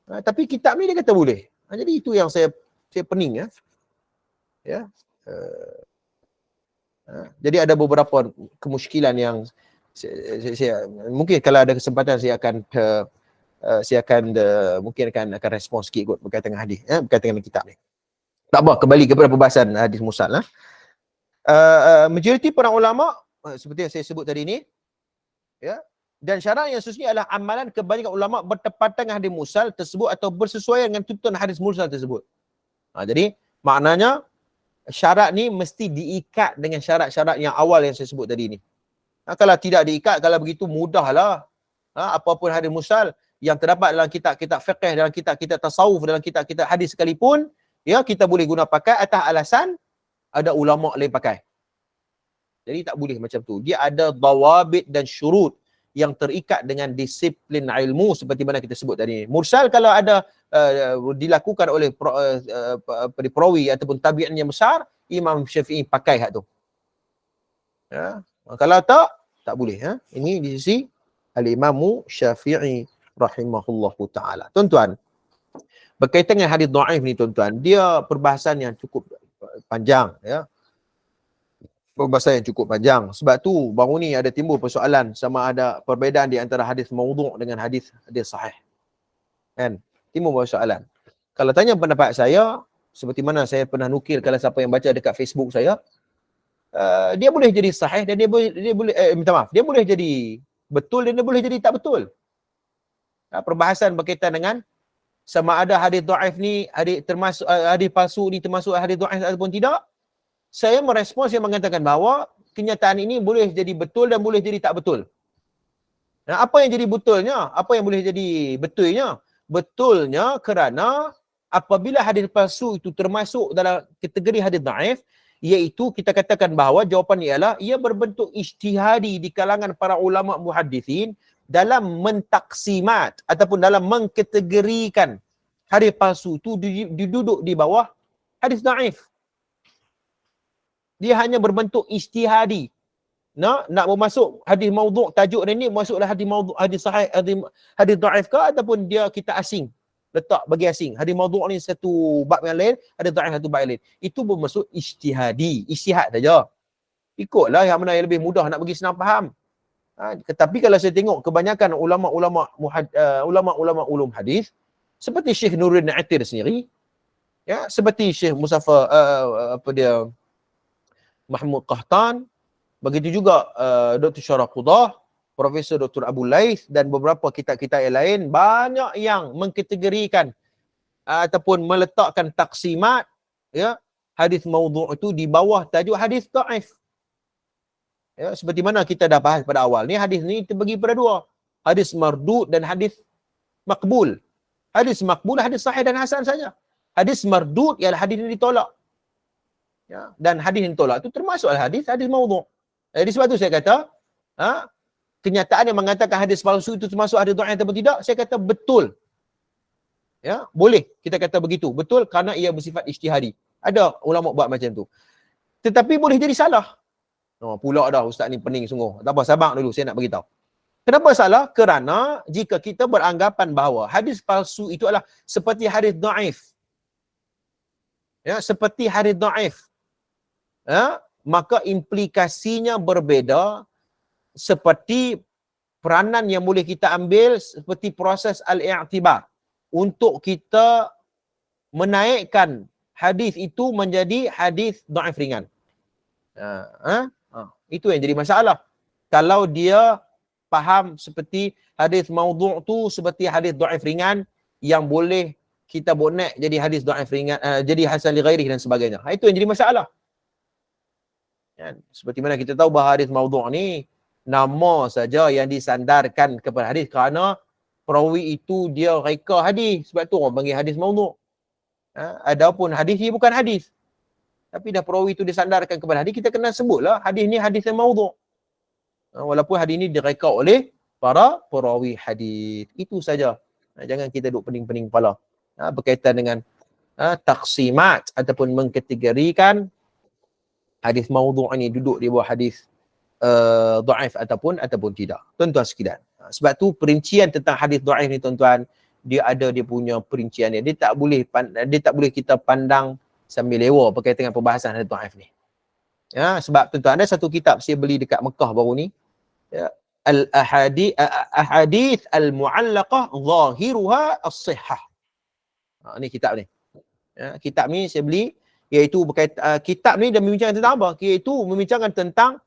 Tapi kitab ni dia kata boleh. Jadi itu yang saya pening ya. Jadi ada beberapa kemusykilan yang saya mungkin kalau ada kesempatan saya akan mungkin akan respon sikit kot berkaitan dengan hadis, berkaitan dengan kitab ni. Tak apa, kembali kepada perbahasan hadis mursal. Majoriti para ulama seperti yang saya sebut tadi ni, ya, dan syarat yang seterusnya adalah amalan kebanyakan ulama bertepatan dengan hadis mursal tersebut atau bersesuaian dengan tuntutan hadis mursal tersebut. Jadi maknanya syarat ni mesti diikat dengan syarat-syarat yang awal yang saya sebut tadi ni. Kalau tidak diikat, kalau begitu mudahlah. Apapun hadis mursal yang terdapat dalam kitab-kitab fiqh, dalam kitab-kitab tasawuf, dalam kitab-kitab hadis sekalipun, ya, kita boleh guna pakai atas alasan ada ulama lain pakai. Jadi tak boleh macam tu. Dia ada dawabit dan syurut yang terikat dengan disiplin ilmu seperti mana kita sebut tadi. Mursal kalau ada dilakukan oleh perawi ataupun tabi'in yang besar, Imam Syafi'i pakai hak tu. Ya. Kalau tak boleh. Ini di sisi Al-Imam Syafi'i rahimahullahu ta'ala. Tuan-tuan, berkaitan dengan hadis dhaif ni tuan-tuan, dia perbahasan yang cukup panjang. Ya. Perbahasan yang cukup panjang. Sebab tu baru ni ada timbul persoalan sama ada perbezaan di antara hadis maudhu' dengan hadis sahih. Kan? Timbul persoalan. Kalau tanya pendapat saya, seperti mana saya pernah nukil kalau siapa yang baca dekat Facebook saya, dia boleh jadi sahih dan dia boleh dia boleh jadi betul dan dia boleh jadi tak betul. Perbahasan berkaitan dengan sama ada hadis dhaif ni termasuk hadis palsu ni termasuk hadis dhaif ataupun tidak. Saya merespons, saya mengatakan bahawa kenyataan ini boleh jadi betul dan boleh jadi tak betul. Apa yang jadi betulnya? Apa yang boleh jadi betulnya? Betulnya kerana apabila hadis palsu itu termasuk dalam kategori hadis dhaif, iaitu kita katakan bahawa jawapan ialah ia berbentuk ijtihadi di kalangan para ulama muhaddithin dalam mentaksimat ataupun dalam mengkategorikan hadis palsu itu diduduk di bawah hadis dhaif. Dia hanya berbentuk ijtihadi. Nak bermasuk hadis maudhu', tajuk dia ni masuklah hadis maudhu', hadis sahih, hadis dhaif ke ataupun dia kita asing. Letak bagi asing. Hadis maudhu' ni satu bab yang lain, hadis dhaif satu bab yang lain. Itu bermaksud ijtihadi, ijtihad saja. Ikutlah yang mana yang lebih mudah nak bagi senang faham. Tetapi kalau saya tengok kebanyakan ulama-ulama ulum hadis seperti Syekh Nuruddin Atir sendiri, ya, seperti Syekh Musafa Mahmud Qahtan, begitu juga Dr. Syarah Qudah, Profesor Dr. Abu Laith dan beberapa kitab-kitab yang lain, banyak yang mengkategorikan ataupun meletakkan taksimat, ya, hadis maudhu' itu di bawah tajuk hadis dhaif. Ya, seperti mana kita dah bahas pada awal. Ni hadis ni terbagi pada dua. Hadis mardud dan hadis makbul. Hadis makbul, hadis sahih dan hasan saja. Hadis mardud ialah hadis yang ditolak. Ya, dan hadis yang ditolak itu termasuk hadis maudhu'. Jadi sebab tu saya kata, kenyataan yang mengatakan hadis palsu itu termasuk hadis dhaif ataupun tidak, saya kata betul. Ya, boleh kita kata begitu. Betul kerana ia bersifat ijtihadi. Ada ulama buat macam tu. Tetapi boleh jadi salah. Pula dah ustaz ni pening sungguh. Tak apa, sabar dulu saya nak beritahu. Kenapa salah? Kerana jika kita beranggapan bahawa hadis palsu itu adalah seperti hadis dhaif. Ya, seperti hadis dhaif. Ya, maka implikasinya berbeza seperti peranan yang boleh kita ambil seperti proses al-i'tibar untuk kita menaikkan hadis itu menjadi hadis dhaif ringan. Itu yang jadi masalah. Kalau dia faham seperti hadis maudhu' tu seperti hadis dhaif ringan yang boleh kita bonek jadi hadis dhaif ringan, jadi hasan li ghairihi dan sebagainya. Itu yang jadi masalah. Ya, seperti mana kita tahu bahawa hadis maudhu' ni nama saja yang disandarkan kepada hadis kerana perawi itu dia reka hadis. Sebab tu orang panggil hadis maudhu'. Adapun hadis ni bukan hadis. Tapi dah perawi itu disandarkan kepada hadis, kita kena sebutlah hadis ni hadis yang maudhu'. Walaupun hadis ni direka oleh para perawi hadis. Itu saja. Jangan kita duk pening-pening kepala. Berkaitan dengan taksimat ataupun mengkategorikan hadis maudhu' ni duduk di bawah hadis dhaif ataupun tidak. Tuan-tuan sekalian. Sebab tu perincian tentang hadis dhaif ni tuan-tuan, dia ada dia punya perincian dia. Dia tak boleh kita pandang sambil lewa berkaitan dengan perbahasan hadis dhaif ni. Ya, sebab tuan-tuan ada satu kitab saya beli dekat Mekah baru ni. Ya, Ahadith al-mu'allaqah zahiruha as-sihhah. Ni kitab ni. Ya, kitab ni saya beli iaitu berkaitan kitab ni dia membincangkan tentang apa? Iaitu membincangkan tentang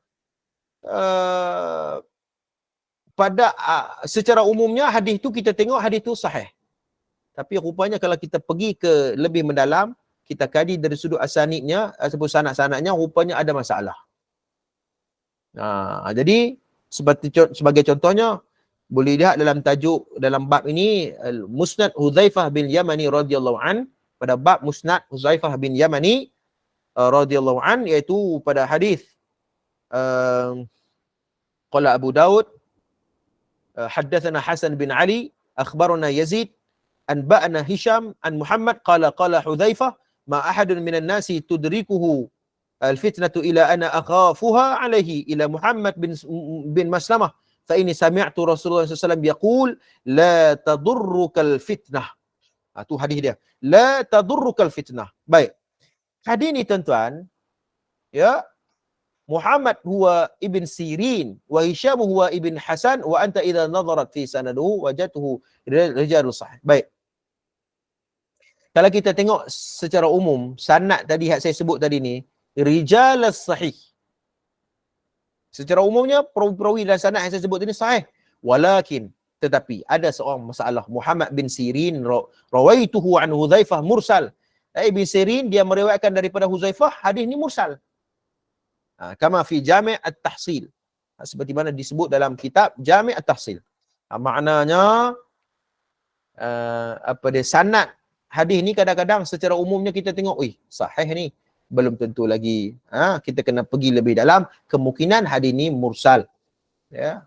secara umumnya hadis tu kita tengok hadis tu sahih. Tapi rupanya kalau kita pergi ke lebih mendalam, kita kaji dari sudut asanidnya ataupun sanad-sanadnya rupanya ada masalah. Jadi sebagai contohnya boleh lihat dalam tajuk dalam bab ini Musnad Hudzaifah bin Yamani radhiyallahu an, pada bab Musnad Hudzaifah bin Yamani radhiyallahu an, iaitu pada hadis qala Abu Daud haddatsana Hasan bin Ali akhbarana Yazid anba'ana Hisham an Muhammad qala Hudzaifah ma ahadun minan nasi tudrikuhu al-fitnatu ila ana akhafuha alaihi ila Muhammad bin Maslamah fa inni sami'tu Rasulullah sallallahu alaihi wasallam yaqul la tadurrukal fitnah. Tu hadis dia. La tadurrukal fitnah. Baik. Hadis ni tuan-tuan, ya, Muhammad huwa ibn Sirin wa Hisham huwa ibn Hasan wa anta idza nadharat fi sanaduhu wajadtuhu rijalus sahih. Baik. Kalau kita tengok secara umum, sanad tadi yang saya sebut tadi ni, rijalus sahih. Secara umumnya perawi dan sanad yang saya sebut tadi sahih. Walakin, tetapi ada seorang masalah. Muhammad bin Sirin rawaituhu an Hudzaifah mursal. Ibn Sirin dia meriwayatkan daripada Hudzaifah hadis ni mursal. Kama fi Jami' at-Tahsil. Seperti mana disebut dalam kitab Jami' at-Tahsil. Maknanya sanad hadis ni kadang-kadang secara umumnya kita tengok, sahih ni. Belum tentu lagi. Kita kena pergi lebih dalam. Kemungkinan hadis ni mursal. Ya,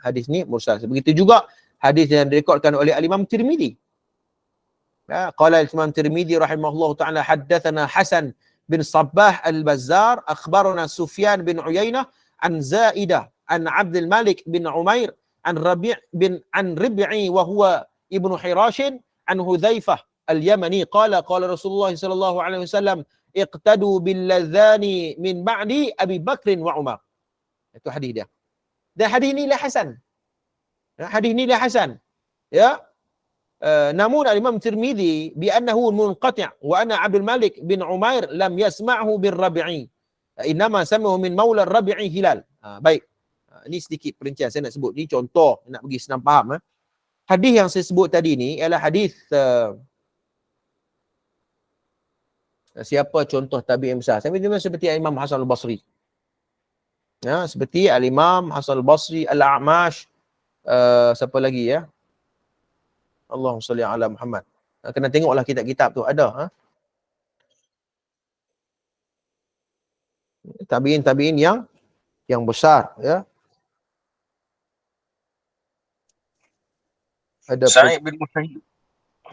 hadis ni mursal. Begitu juga hadis yang direkodkan oleh Al-Imam Tirmidzi. Qala Al-Imam Tirmidzi rahimahullah ta'ala haddatsana Hasan bin Sabbah Al-Bazzar akhbarana Sufyan bin Uyainah an Zaidah an Abdul Malik bin Umair an Rib'i wa huwa ibnu Hirashin an Hudzaifah Al-Yamani qala Rasulullah sallallahu alaihi wasallam iqtadu bil ladzani min ba'di Abi Bakr wa Umar. Itu hadis dia. Dan hadis ni lah hasan. Hadis ni lah hasan. Ya. Namun Imam Tirmidzi bi annahu munqati' wa anna Abdul Malik bin Umair lam yasma'hu bir Rabi'i. Innama sami'hu min maula Rabi'i Hilal. Baik. Ini sedikit perincian saya nak sebut. Ni contoh nak bagi senang faham. Hadis yang saya sebut tadi ni ialah hadis siapa contoh tabi'in besar? Saya minta seperti Imam Hasan Al-Basri. Ya, seperti Al-Imam Hasan Al-Basri, Al-A'mash, siapa lagi ya? Allahumma salli ala Muhammad. Kena tengoklah kitab-kitab tu ada. Tabi'in yang besar ya. Ada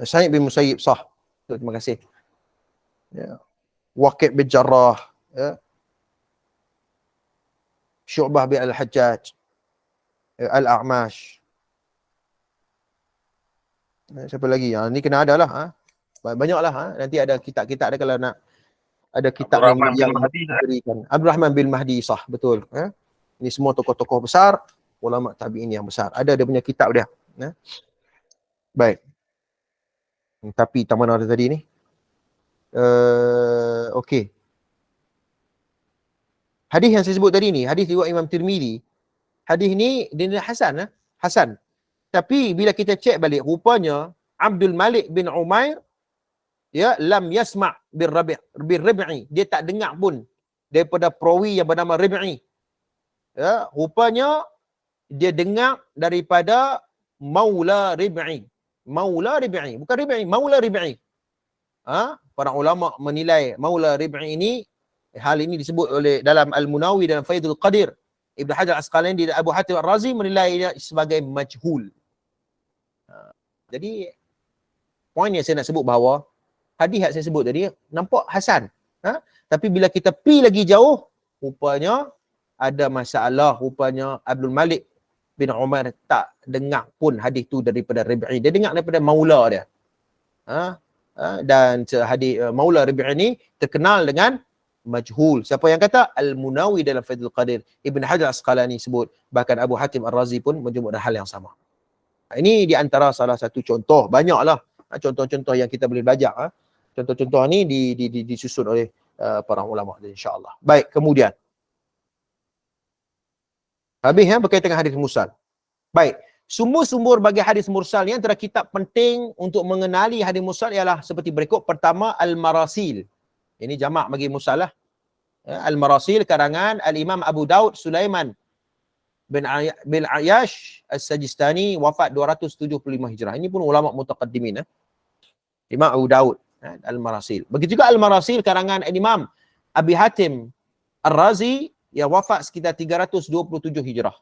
Sa'id bin Musayyib sah. Terima kasih. Ya. Waqi' bin Jarrah ya. Syu'bah bin Al-Hajjaj, Al-A'mash. Siapa lagi? Ni kena ada lah. Banyaklah. Nanti ada kitab-kitab ada kalau nak. Ada kitab yang diberikan. Abdul Rahman bin Mahdi sah. Betul. Ini semua tokoh-tokoh besar. Ulama tabi'in yang besar. Ada dia punya kitab dia. Baik. Tapi tak mana ada tadi ni. Okey. Hadis yang saya sebut tadi ni, hadis riwayat Imam Tirmidzi. Hadis ni dia hasan. Hasan. Tapi bila kita cek balik, rupanya Abdul Malik bin Umair ya lam yasma' bir Rib'i. Dia tak dengar pun daripada perawi yang bernama Rib'i. Ya, rupanya dia dengar daripada Maula Rib'i. Maula Rib'i, bukan Rib'i, Maula Rib'i. Para ulama menilai Maula Rib'i ini, hal ini disebut oleh dalam Al-Munawi dan Faidul Qadir. Ibn Hajar Asqalani dan Abu Hatim Ar-Razi menilainya sebagai majhul. Jadi poin yang saya nak sebut bahawa hadis yang saya sebut tadi nampak hasan. Tapi bila kita pi lagi jauh, rupanya ada masalah. Rupanya Abdul Malik bin Umar tak dengar pun hadis tu daripada Rabi'i. Dia dengar daripada maula dia. Dan hadis maula Rabi'i ni terkenal dengan majhul. Siapa yang kata? Al-Munawi dalam Fathul Qadir. Ibn Hajar Asqalani sebut. Bahkan Abu Hatim Ar-Razi pun menyebut hal yang sama. Ini di antara salah satu contoh. Banyaklah contoh-contoh yang kita boleh belajar. Contoh-contoh ni disusun oleh para ulama insya-Allah. Baik, kemudian habis berkaitan dengan hadis mursal. Baik, sumber-sumber bagi hadis mursal ni antara kitab penting untuk mengenali hadis mursal ialah seperti berikut. Pertama, Al-Marasil. Ini jamak bagi mursal lah. Al-Marasil karangan Al-Imam Abu Daud Sulaiman bin Ayyash As-Sajistani, wafat 275 Hijrah. Ini pun ulama mutaqaddimin. Imam Abu Daud Al-Marasil. Begitu juga Al-Marasil karangan Imam Abi Hatim Ar-Razi yang wafat sekitar 327 Hijrah.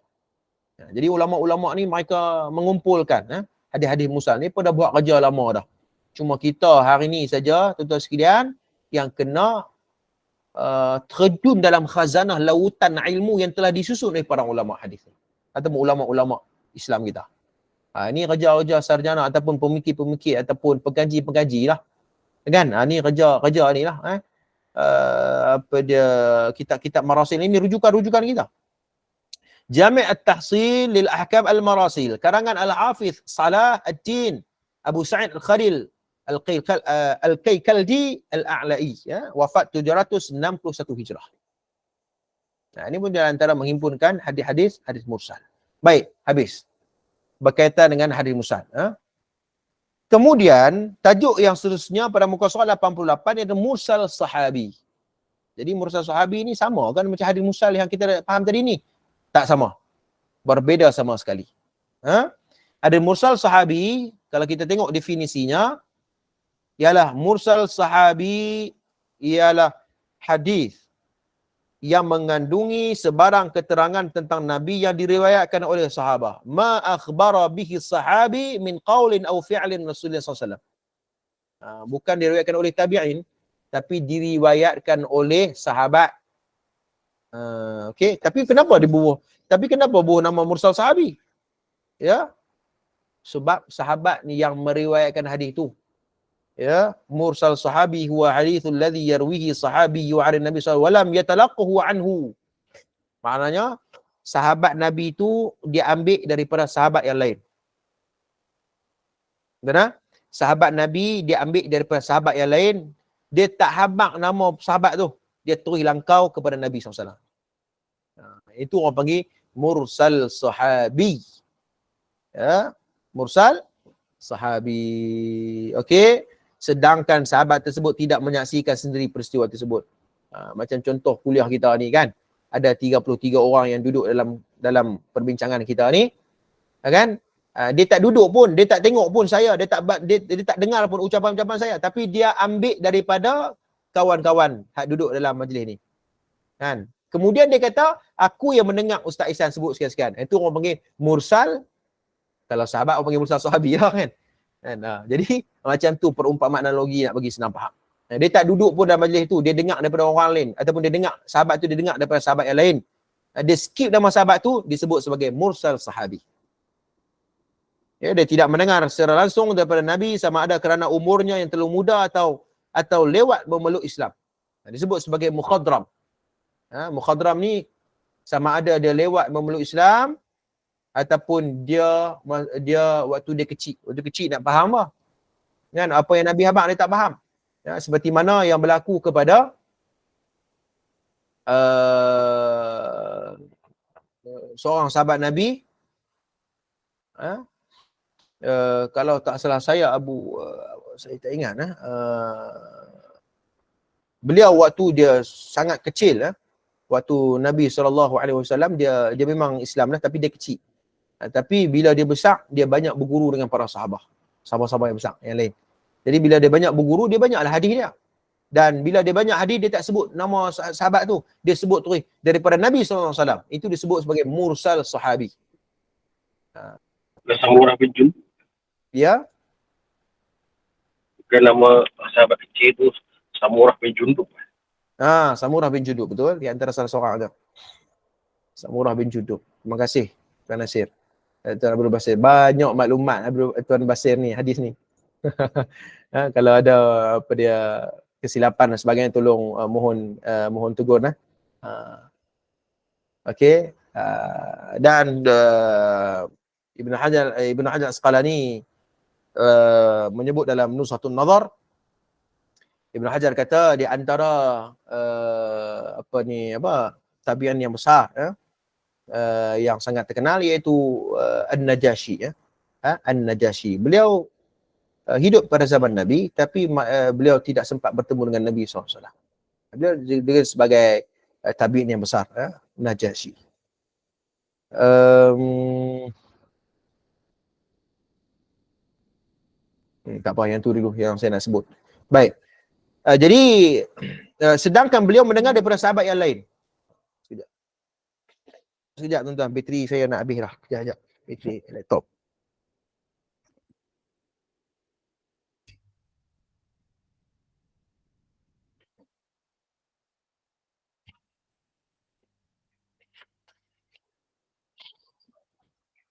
Jadi ulama-ulama ni mereka mengumpulkan hadis-hadis mursal ni pada buat kerja lama dah. Cuma kita hari ni saja tuan-tuan sekalian yang kena terjun dalam khazanah lautan ilmu yang telah disusun oleh para ulama hadis ni ataupun ulama-ulama Islam kita. Ini kerja-kerja sarjana ataupun pemikir-pemikir ataupun pengkaji-pengkaji lah. Kan? Ni kerja ni lah. Kitab-kitab marasil ini rujukan-rujukan kita. Jami' at-Tahsil lil Ahkam al-Marasil karangan Al-Hafiz Salah ad-Din Abu Sa'id Al-Khalil Al-Qaykaldi Al-A'la'i, wafat 761 Hijrah. Ini pun di antara menghimpunkan hadis-hadis mursal. Baik, habis. Berkaitan dengan hadis mursal. Kemudian, tajuk yang seterusnya pada muka surat 88 iaitu mursal sahabi. Jadi mursal sahabi ni sama kan macam hadis mursal yang kita faham tadi ni? Tak sama. Berbeza sama sekali. Ada mursal sahabi, kalau kita tengok definisinya, ialah mursal sahabi ialah hadis yang mengandungi sebarang keterangan tentang Nabi yang diriwayatkan oleh sahabat. Ma akhbara bihi sahabi min qaulin aw fi'lin Rasulullah SAW. Bukan diriwayatkan oleh tabi'in, tapi diriwayatkan oleh sahabat. Okey, tapi kenapa dibubuh? Tapi kenapa bubuh nama mursal sahabi? Ya. Sebab sahabat ni yang meriwayatkan hadis tu. Ya, mursal sahabi huwa hadithul ladzi yarwihi sahabiyyu 'an Nabi sallallahu alaihi wasallam yatalaqahu anhu. Maknanya sahabat Nabi itu dia ambil daripada sahabat yang lain. Benar? Sahabat Nabi dia ambil daripada sahabat yang lain, dia tak habaq nama sahabat tu, dia terus langkau kepada Nabi SAW. Itu orang panggil mursal sahabi. Ya, mursal sahabi. Okey. Sedangkan sahabat tersebut tidak menyaksikan sendiri peristiwa tersebut. Macam contoh kuliah kita ni kan, ada 33 orang yang duduk dalam perbincangan kita ni, kan? Dia tak duduk pun, dia tak tengok pun saya, dia tak dengar pun ucapan-ucapan saya, tapi dia ambil daripada kawan-kawan hak duduk dalam majlis ni. Kan? Kemudian dia kata, aku yang mendengar Ustaz Ihsan sebut sekian-sekian. Itu orang panggil mursal. Kalau sahabat orang panggil mursal sahabi lah kan. Jadi macam tu perumpamaan analogi nak bagi senang faham. Dia tak duduk pun dalam majlis tu, dia dengar daripada orang lain ataupun dia dengar sahabat tu, dia dengar daripada sahabat yang lain. Dia skip nama sahabat tu, disebut sebagai mursal sahabi. Ya, dia tidak mendengar secara langsung daripada Nabi, sama ada kerana umurnya yang terlalu muda atau lewat memeluk Islam. Disebut sebagai mukhadram. Mukhadram ni sama ada dia lewat memeluk Islam ataupun dia waktu dia kecil nak faham lah. Kan? Apa yang Nabi habaq dia tak faham. Ya, seperti mana yang berlaku kepada seorang sahabat Nabi. Kalau tak salah saya, saya tak ingat. Beliau waktu dia sangat kecil, waktu Nabi SAW, dia memang Islam lah, tapi dia kecil. Tapi bila dia besar, dia banyak berguru dengan para sahabat-sahabat yang besar yang lain. Jadi bila dia banyak berguru, dia banyaklah hadis dia. Dan bila dia banyak hadis, dia tak sebut nama sahabat tu, dia sebut terus daripada Nabi SAW. Itu disebut sebagai mursal sahabi. Samurah bin Jundub. Ya. Bukan nama sahabat kecil tu Samurah bin Jundub. Samurah bin Jundub, betul? Di antara salah seorang ada. Samurah bin Jundub. Terima kasih Tuan Nasir. Tuan Abdul Basir. Banyak maklumat Tuan Basir ni, hadis ni. Kalau ada apa dia kesilapan dan sebagainya, tolong mohon tegur. Okey. Dan Ibn Hajar Asqalani menyebut dalam Nuzhatun Nazar, Ibn Hajar kata di antara tabi'in yang besar yang sangat terkenal iaitu An-Najashi. An-Najashi. Beliau hidup pada zaman Nabi, tapi beliau tidak sempat bertemu dengan Nabi SAW. Beliau juga sebagai tabi'in yang besar, Najashi. Tak apa, yang tu dulu yang saya nak sebut. Baik. Jadi sedangkan beliau mendengar daripada sahabat yang lain. Sekejap tuan-tuan, bateri saya nak habis dah. Sekejap. Bateri laptop.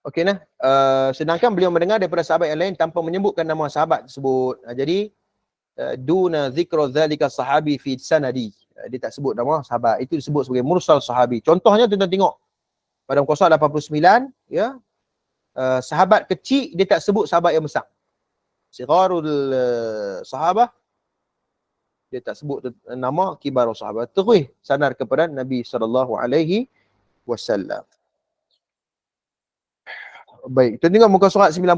Okey nah. Sedangkan beliau mendengar daripada sahabat yang lain tanpa menyebutkan nama sahabat tersebut. Jadi duna zikra dzalika sahabi fi sanadi. Dia tak sebut nama sahabat. Itu disebut sebagai mursal sahabi. Contohnya tuan-tuan tengok pada muka surat 89, ya. Sahabat kecil dia tak sebut sahabat yang besar. Sigharul sahabah dia tak sebut nama kibarul sahabat. Terus sanad kepada Nabi sallallahu alaihi wasallam. Baik, kita tengok muka surat 90.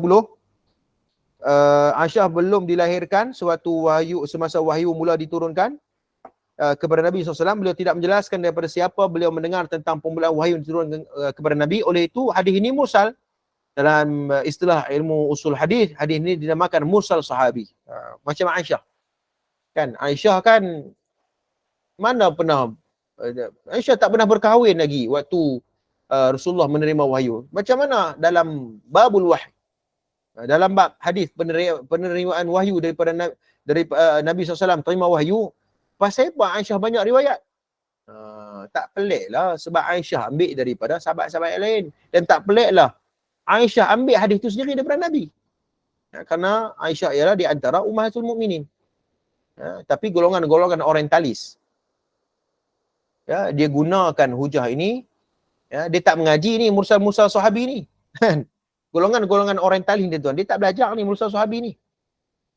Aisyah belum dilahirkan semasa wahyu mula diturunkan kepada Nabi SAW. Beliau tidak menjelaskan daripada siapa beliau mendengar tentang permulaan wahyu yang diturunkan kepada Nabi. Oleh itu, hadis ini mursal. Dalam istilah ilmu usul hadis, hadis ini dinamakan mursal sahabi. Macam Aisyah. Kan, Aisyah kan mana pernah, Aisyah tak pernah berkahwin lagi waktu Rasulullah menerima wahyu. Macam mana dalam babul wahyu, dalam bab hadis penerimaan wahyu daripada Nabi SAW terima wahyu, pasal apa Aisyah banyak riwayat? Tak pelik lah sebab Aisyah ambil daripada sahabat-sahabat yang lain. Dan tak pelik lah Aisyah ambil hadis itu sendiri daripada Nabi. Kerana Aisyah ialah di antara ummahatul mukminin. Tapi golongan-golongan orientalis, dia gunakan hujah ini, dia tak mengaji ni mursal-mursal sahabi ni. Golongan-golongan orientalis ni tuan, dia tak belajar ni mursal sahabi ni.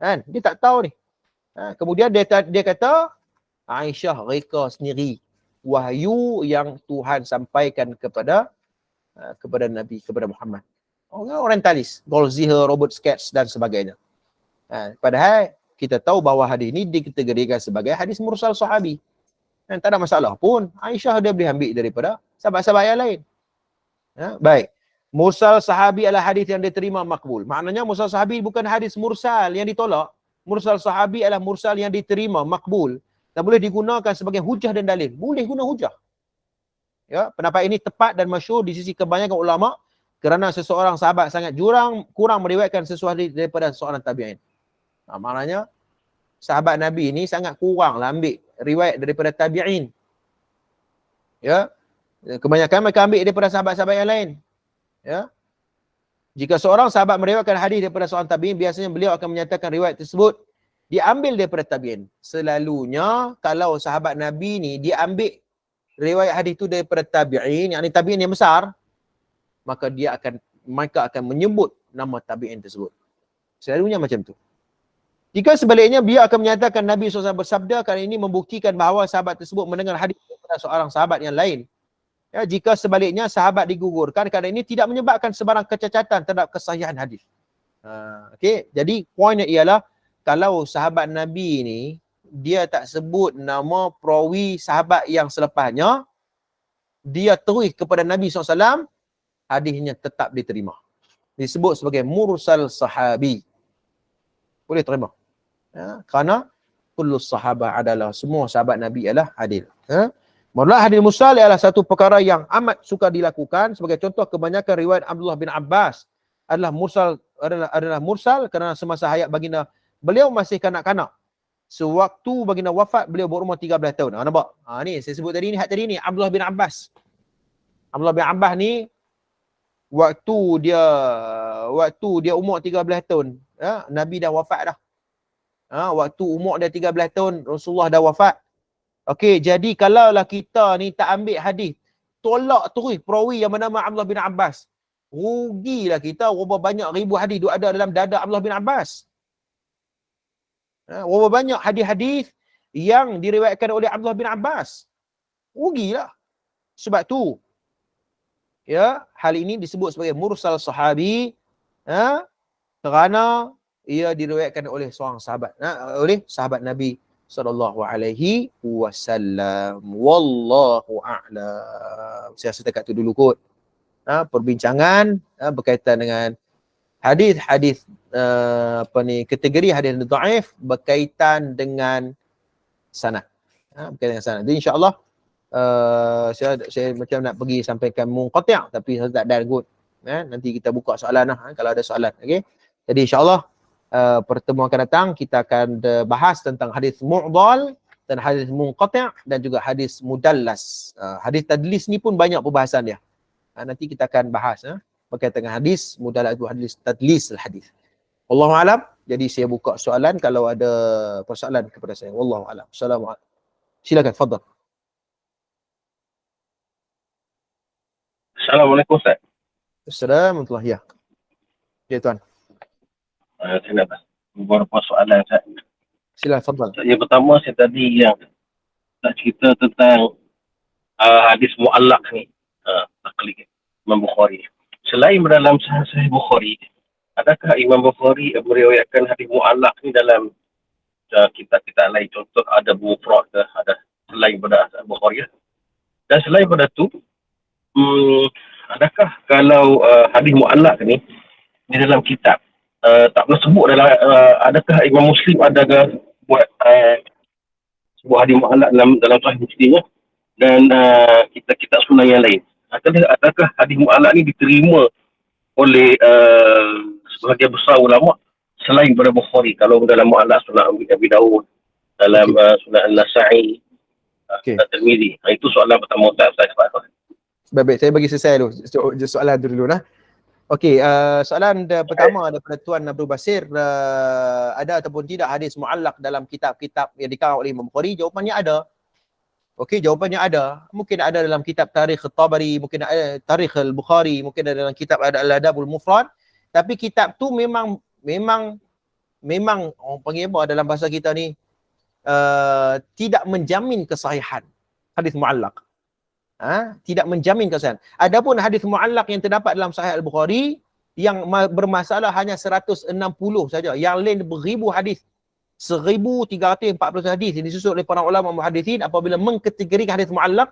Dia tak tahu ni. Kemudian dia kata Aisyah reka sendiri wahyu yang Tuhan sampaikan kepada Nabi, kepada Muhammad. Orang orientalis, Goldziher, Robert Skatz dan sebagainya. Padahal kita tahu bahawa hadis ini dikategorikan sebagai hadis mursal sahabi. Tak ada masalah pun. Aisyah dia boleh ambil daripada sahabat-sahabat yang lain. Baik. Mursal sahabi adalah hadis yang diterima makbul. Maknanya mursal sahabi bukan hadis mursal yang ditolak. Mursal sahabi adalah mursal yang diterima makbul dan boleh digunakan sebagai hujah dan dalil. Boleh guna hujah. Ya, pendapat ini tepat dan masyhur di sisi kebanyakan ulama kerana seseorang sahabat sangat kurang meriwayatkan sesuatu daripada seorang tabi'in. Maknanya sahabat Nabi ni sangat kuranglah ambil riwayat daripada tabi'in. Ya. Kebanyakan mereka ambil daripada sahabat-sahabat yang lain. Ya. Jika seorang sahabat meriwayatkan hadis daripada seorang tabi'in, biasanya beliau akan menyatakan riwayat tersebut diambil daripada tabi'in. Selalunya kalau sahabat Nabi ni dia ambil riwayat hadis itu daripada tabi'in, yakni tabi'in yang besar, maka mereka akan menyebut nama tabi'in tersebut. Selalunya macam tu. Jika sebaliknya beliau akan menyatakan Nabi SAW bersabda, kerana ini membuktikan bahawa sahabat tersebut mendengar hadis daripada seorang sahabat yang lain. Ya, jika sebaliknya sahabat digugurkan, kerana ini tidak menyebabkan sebarang kecacatan terhadap kesahihan hadis. Okey, jadi poinnya ialah kalau sahabat Nabi ni dia tak sebut nama perawi sahabat yang selepasnya, dia terus kepada Nabi SAW, hadisnya tetap diterima. Disebut sebagai mursal sahabi. Boleh terima. Ya, kerana kullu sahabah adalah, semua sahabat Nabi adalah adil. Mula hadis mursal adalah satu perkara yang amat suka dilakukan. Sebagai contoh, kebanyakan riwayat Abdullah bin Abbas adalah mursal kerana semasa hayat baginda beliau masih kanak-kanak. sewaktu baginda wafat beliau berumur 13 tahun. Nampak? Ni saya sebut tadi ni, had tadi ni Abdullah bin Abbas. Abdullah bin Abbas ni waktu dia umur 13 tahun, Nabi dah wafat dah. Waktu umur dia 13 tahun Rasulullah dah wafat. Okey, jadi kalaulah kita ni tak ambil hadis, tolak terus perawi yang bernama Abdullah bin Abbas, rugilah kita. Berapa banyak ribu hadis duk ada dalam dada Abdullah bin Abbas. Berapa banyak hadis-hadis yang diriwayatkan oleh Abdullah bin Abbas. Rugilah. Sebab tu, hal ini disebut sebagai mursal sahabi, kerana ia diriwayatkan oleh seorang sahabat, oleh sahabat Nabi sallallahu alaihi wasallam. Wallahu a'lam. Saya rasa dekat tu dulu kot. Perbincangan berkaitan dengan hadis-hadis kategori hadis dhaif berkaitan dengan sanad. Berkaitan dengan sanad. Jadi insya-Allah saya macam nak pergi sampaikan munqati', tapi saya tak ada kot. Nanti kita buka soalan lah kalau ada soalan. Okey. Jadi insya-Allah pertemuan akan datang kita akan bahas tentang hadis mu'dhal dan hadis munqati' dan juga hadis mudallas. Hadis tadlis ni pun banyak perbahasan dia. Nanti kita akan bahas berkaitan dengan hadis mudallas itu hadis tadlis al-hadis. Wallahu a'lam. Jadi saya buka soalan kalau ada persoalan kepada saya. Wallahu a'lam. Assalamualaikum. Silakan, fadhal. Assalamualaikum Ustaz. Assalamualaikum. Ya. Ya tuan. Saya nak beberapa soalan Ustaz. Silakan, fadhal. Yang pertama saya tadi yang nak cerita tentang hadis mu'allaq ni, taklid Imam Bukhari. Selain dalam Sahih Bukhari, adakah Imam Bukhari meriwayatkan hadis mu'allaq ni dalam kitab-kitab lain? Contoh ada Mufrad ke, ada selain pada Bukhari? Dan selain pada tu, adakah kalau hadis mu'allaq ni di dalam kitab tak pernah sebut dalam adakah Imam Muslim adakah buat sebuah hadis mu'allaq dalam Sahih Muslimnya dan kitab-kitab sunnah yang lain? Adakah hadis mu'allaq ni diterima oleh sebahagian besar ulama selain pada Bukhari? Kalau dalam mu'allaq sunnah Abi Dawud, dalam sunnah An-Nasa'i, At-Tirmizi. Itu soalan pertama Ustaz. Baik, saya bagi selesai dulu soalan tu dulu lah. Okey, soalan pertama daripada Tuan Abdul Basir, ada ataupun tidak hadis mu'allaq dalam kitab-kitab yang dikarang oleh Imam Bukhari? Jawapannya ada. Okey, jawapannya ada. Mungkin ada dalam kitab Tarikh At-Tabari, mungkin ada Tarikh Al-Bukhari, mungkin ada dalam kitab Al-Adabul Mufrad. Tapi kitab tu memang orang panggil apa dalam bahasa kita ni, tidak menjamin kesahihan hadis mu'allaq. Tidak menjamin kesahihan. Adapun hadis mu'allaq yang terdapat dalam Sahih Al-Bukhari yang bermasalah hanya 160 saja. Yang lain beribu hadis. 1340 hadis yang disusun oleh para ulama muhaddisin apabila mengkategorikan hadis mu'allaq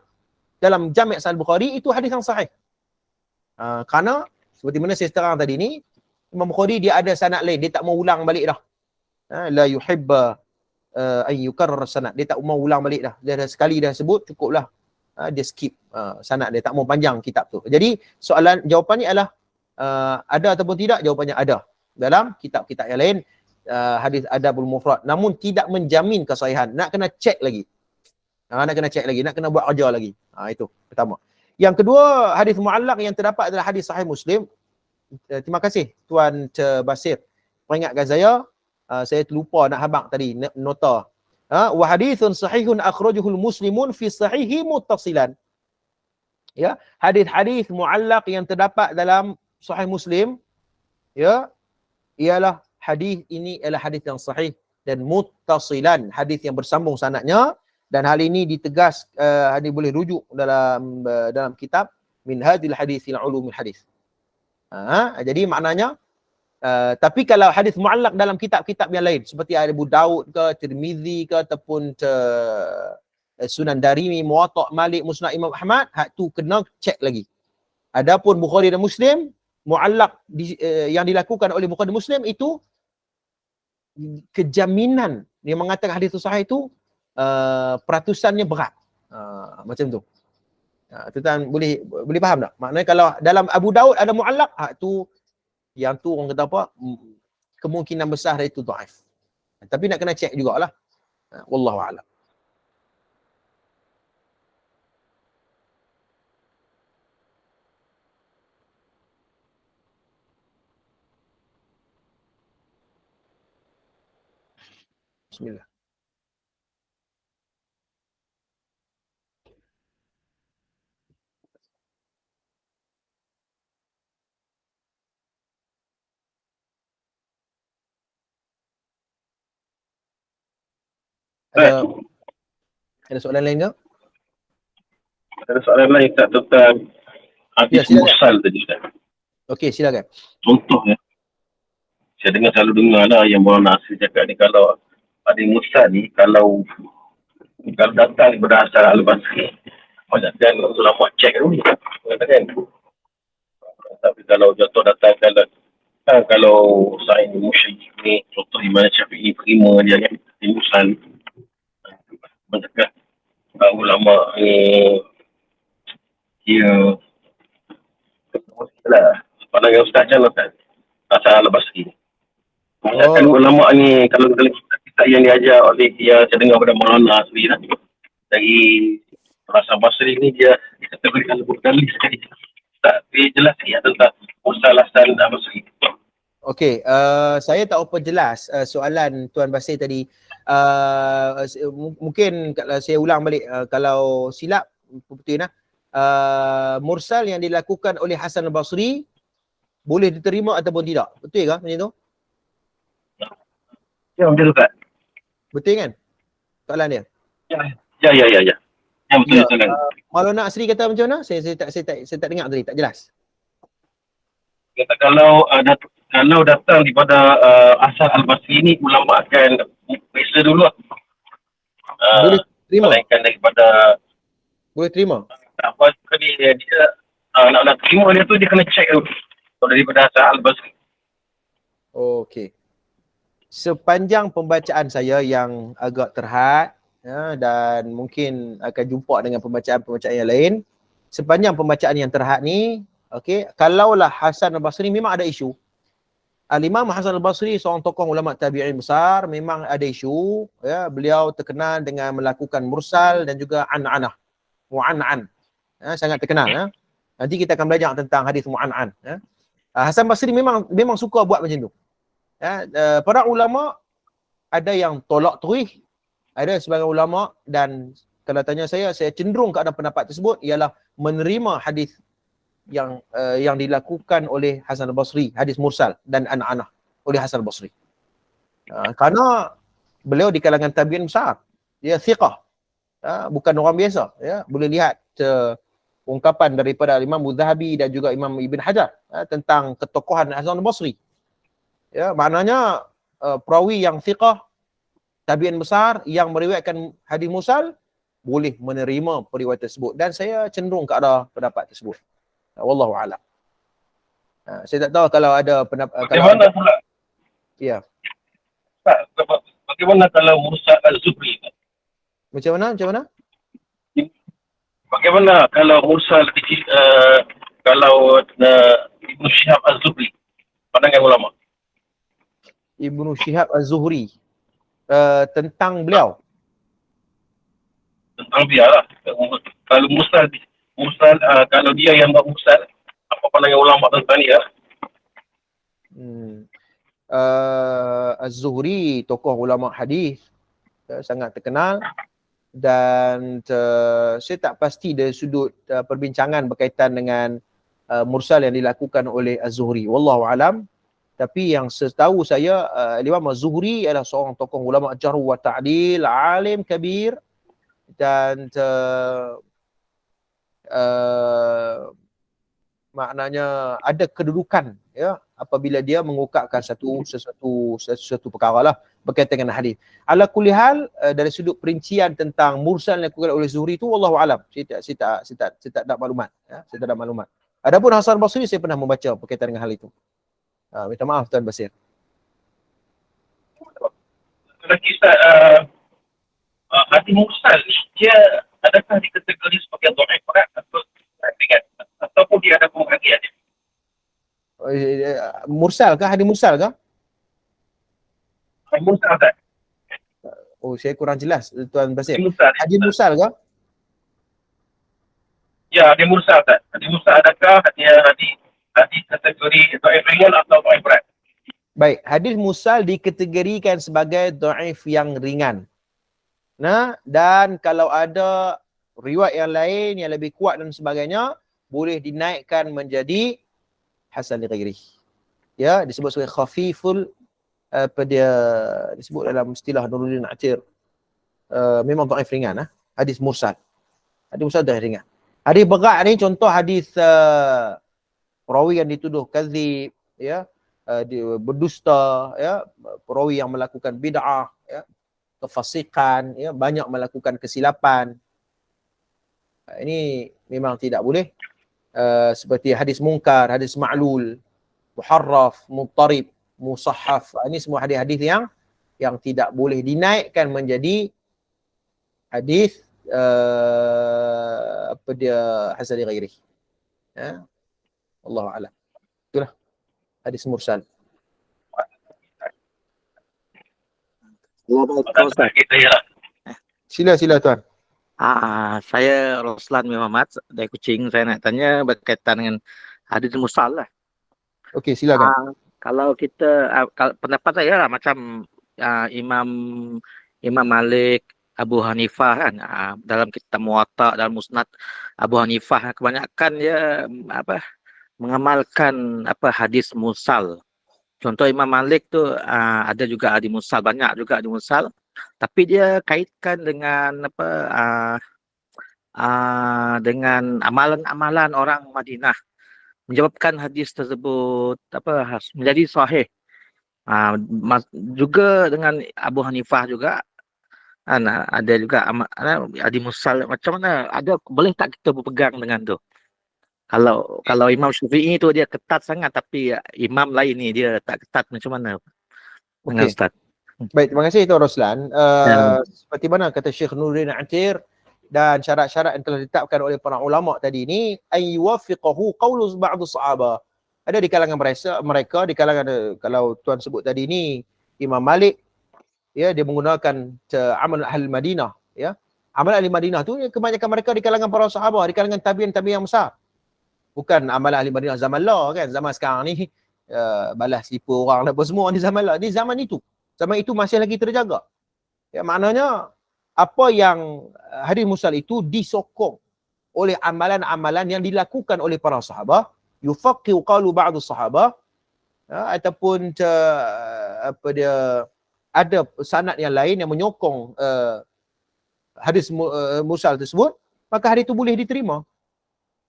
dalam Jami' Sahih Al-Bukhari, itu hadis yang sahih. Kerana seperti mana saya terang tadi ni, Imam Bukhari dia ada sanad lain, dia tak mau ulang balik dah. La yuhibba an yukarrar sanad. Dia tak mau ulang balik dah. Dia dah sekali dah sebut, cukuplah. Dia skip sanad dia, tak mau panjang kitab tu. Jadi jawapannya adalah ada ataupun tidak, jawapannya ada dalam kitab-kitab yang lain, hadis Adabul Mufrad, namun tidak menjamin kesahihan. Nak kena cek lagi. Nak kena buat kerja lagi. Itu pertama. Yang kedua, hadis mu'allaq yang terdapat adalah hadis Sahih Muslim. Terima kasih Tuan Basir peringatkan saya terlupa nak habaq tadi nota. Wa hadithun sahihun akhrajuhul muslimun fi sahihi muttasilan. Ya, hadis-hadis mu'allaq yang terdapat dalam Sahih Muslim, ya, ialah hadis ini ialah hadis yang sahih dan muttasilan, hadis yang bersambung sanadnya, dan hal ini ditegas hadis boleh rujuk dalam kitab Minhajul Hadis ila Ulumul Hadis. Jadi maknanya tapi kalau hadis mu'allaq dalam kitab-kitab yang lain seperti Abu Daud ke, Tirmizi ke, ataupun Sunan Darimi, Muwatta' Malik, Musnad Imam Ahmad, hak tu kena cek lagi. Adapun Bukhari dan Muslim, mu'allaq yang dilakukan oleh Bukhari dan Muslim itu kejaminan yang mengatakan hadis itu sahih itu peratusannya berat. Macam tu. Tuan boleh faham tak? Maknanya kalau dalam Abu Daud ada mu'allaq, hak tu yang tu orang kata apa, kemungkinan besar itu dhaif. Tapi nak kena cek jugalah. Wallahu a'lam. Bismillah. Ada soalan lain ke? Ada soalan lain tak tentang hadis silakan. mursal tadi Ustaz? Okey, silakan. Contoh ya. Saya selalu dengar lah yang Maulana Nasir cakap ni, kalau hadis mursal ni, kalau datang daripada Hasan Al-Basri, banyakkan ulama cek dulu. Katakan. Tapi kalau jatuh datang kalau Sa'id Musyrik ni, contoh Imam Syafi'i terima dia kan, hadis mursal. Banyakkan ulama ni dia lah. Pandangan Ustaz macam mana Ustaz? Hasan Al-Basri ni. Banyakkan ulama ni, kalau dalam kitab yang diajar oleh yang saya dengar pada Maulana sendiri lah. Dari Hasan Basri ni dia kategorikan lebih kali sekali. Tak jelas sikit tentang Mursal Hasan Al-Basri. Okey, saya tak apa jelas soalan Tuan Basir tadi. Mungkin saya ulang balik, kalau silap betul lah. Mursal yang dilakukan oleh Hasan Al-Basri boleh diterima ataupun tidak. Betul ke macam tu? Ya, macam tu Kak. Betul kan soalan dia? Ya. Ya, betul soalan. Maulana Asri kata macam mana? Saya tak dengar tadi, tak jelas. Kata kalau datang daripada Hasan Al-Basri ni, ulama akan periksa dulu lah. Boleh terima? Melainkan daripada Boleh terima? apa dia nak terima dia tu, dia kena check dulu. Kalau daripada Hasan Al-Basri. Okey. Sepanjang pembacaan saya yang agak terhad, dan mungkin akan jumpa dengan pembacaan-pembacaan yang lain, sepanjang pembacaan yang terhad ni, okey, kalaulah Hasan Al-Basri memang ada isu. Al-Imam Hasan Al-Basri seorang tokoh ulama tabi'in besar, memang ada isu, ya, beliau terkenal dengan melakukan mursal dan juga an'anah, mu'an'an. Sangat terkenal, ya. Nanti kita akan belajar tentang hadis mu'an'an, ya. Hasan Basri memang suka buat macam tu. Ya, para ulama ada yang tolak terus, ada sebagian ulama, dan kalau tanya saya cenderung kepada pendapat tersebut ialah menerima hadis yang dilakukan oleh Hasan Al-Basri, hadis mursal dan an'anah oleh Hasan Al-Basri. Kerana beliau di kalangan tabi'in besar, dia thiqah, bukan orang biasa, ya. Boleh lihat ungkapan daripada Imam Zahabi dan juga Imam Ibn Hajar tentang ketokohan Hasan Al-Basri. Ya, maknanya perawi yang thiqah, tabi'in besar yang meriwayatkan hadis mursal boleh menerima periwayat tersebut, dan saya cenderung ke arah pendapat tersebut. Wallahu a'lam. Saya tak tahu kalau ada pendapat. Bagaimana pula? Ya. Bagaimana kalau Mursal Al-Zuhri? Macam mana? Bagaimana kalau Mursal kalau Ibnu Syihab Az-Zuhri? Pandangan ulama. Ibnu Syihab Az-Zuhri, tentang beliau. Tentang dia lah. Kalau Mursal kalau dia yang buat Mursal, apa pandangan ulama tentang dia? Az-Zuhri tokoh ulama hadis, sangat terkenal, dan saya tak pasti dari sudut perbincangan berkaitan dengan mursal yang dilakukan oleh Az-Zuhri. Wallahu alam. Tapi yang setahu saya, Imam Az-Zuhri adalah seorang tokoh ulama jarh wa ta'dil, alim kabir, dan maknanya ada kedudukan, ya, apabila dia mengungkapkan sesuatu perkara lah berkaitan dengan hadis. Ala kulli hal, dari sudut perincian tentang mursal yang dilakukan oleh Zuhri itu, wallahu alam, saya tak ada maklumat, ya, saya tak ada maklumat. Adapun Hasan Basri, saya pernah membaca berkaitan dengan hal itu. Minta maaf Tuan Basir. Lagi Ustaz, hadis mursal dia adakah dikategori sebagai dhaif atau ringan, ataupun dia ada pembagian? Mursal kah? Hadis mursal kah? Hadis mursal tak? Oh, Oh, saya kurang jelas Tuan Basit. Hadis mursal. Hadis mursal ke? Ya, hadis mursal Ustaz. Hadis mursal adakah hadis kategori dhaif ringan atau dhaif berat? Baik, hadis mursal dikategorikan sebagai dhaif yang ringan. Nah, dan kalau ada riwayat yang lain yang lebih kuat dan sebagainya, boleh dinaikkan menjadi hasan li ghairi. Ya, disebut sebagai khafiful apa dia disebut dalam istilah Nuruddin Atir. Memang dhaif ringan hadis mursal. Hadis mursal dhaif ringan. Hadis berat ni contoh hadis perawi yang dituduh kadzib, ya, berdusta, ya, perawi yang melakukan bid'ah, ya, kefasikan, ya, banyak melakukan kesilapan. Ini memang tidak boleh. Seperti hadis munkar, hadis ma'lul, muharraf, muttarib, musahhaf. Ini semua hadis-hadis yang tidak boleh dinaikkan menjadi hadis apa dia hasan li ghairi. Ya. Allahu a'lam. Itulah hadis mursal. Ustaz kita ya. Sila tuan. Saya Roslan Muhammad dari Kuching. Saya nak tanya berkaitan dengan hadis mursal lah. Okey, silakan. Kalau kita pendapat saya lah macam Imam Malik, Abu Hanifah kan, dalam kitab Muwatta, dalam Musnad Abu Hanifah kebanyakan dia mengamalkan hadis mursal. Contoh Imam Malik tu ada juga hadis mursal, banyak juga hadis mursal, tapi dia kaitkan dengan dengan amalan-amalan orang Madinah, menyebabkan hadis tersebut menjadi sahih. Juga dengan Abu Hanifah juga ada juga hadis mursal. Macam mana, boleh tak kita berpegang dengan tu? Kalau Imam Syafi'i tu dia ketat sangat, tapi imam lain ni dia tak ketat, macam mana dengan Ustaz? Baik, terima kasih Tuan Roslan. Seperti mana kata Syekh Nuruddin Atir, dan syarat-syarat yang telah ditetapkan oleh para ulama tadi ni, ay yuwaffiqahu qawlu ba'd sahabah. Ada di kalangan mereka di kalangan, kalau tuan sebut tadi ni Imam Malik, ya, dia menggunakan amal ahli Madinah, ya. Amal ahli Madinah tu kebanyakan mereka di kalangan para sahabah, di kalangan tabi'in yang besar. Bukan amal ahli Madinah zaman lah kan. Zaman sekarang ni balas tipu orang apa semua ni zaman lah. Di zaman itu masih lagi terjaga. Ya, maknanya apa yang hadis mursal itu disokong oleh amalan-amalan yang dilakukan oleh para sahabat, yufaqihu qalu ba'd sahabah, ataupun ada sanad yang lain yang menyokong hadis mursal tersebut, maka hadis itu boleh diterima.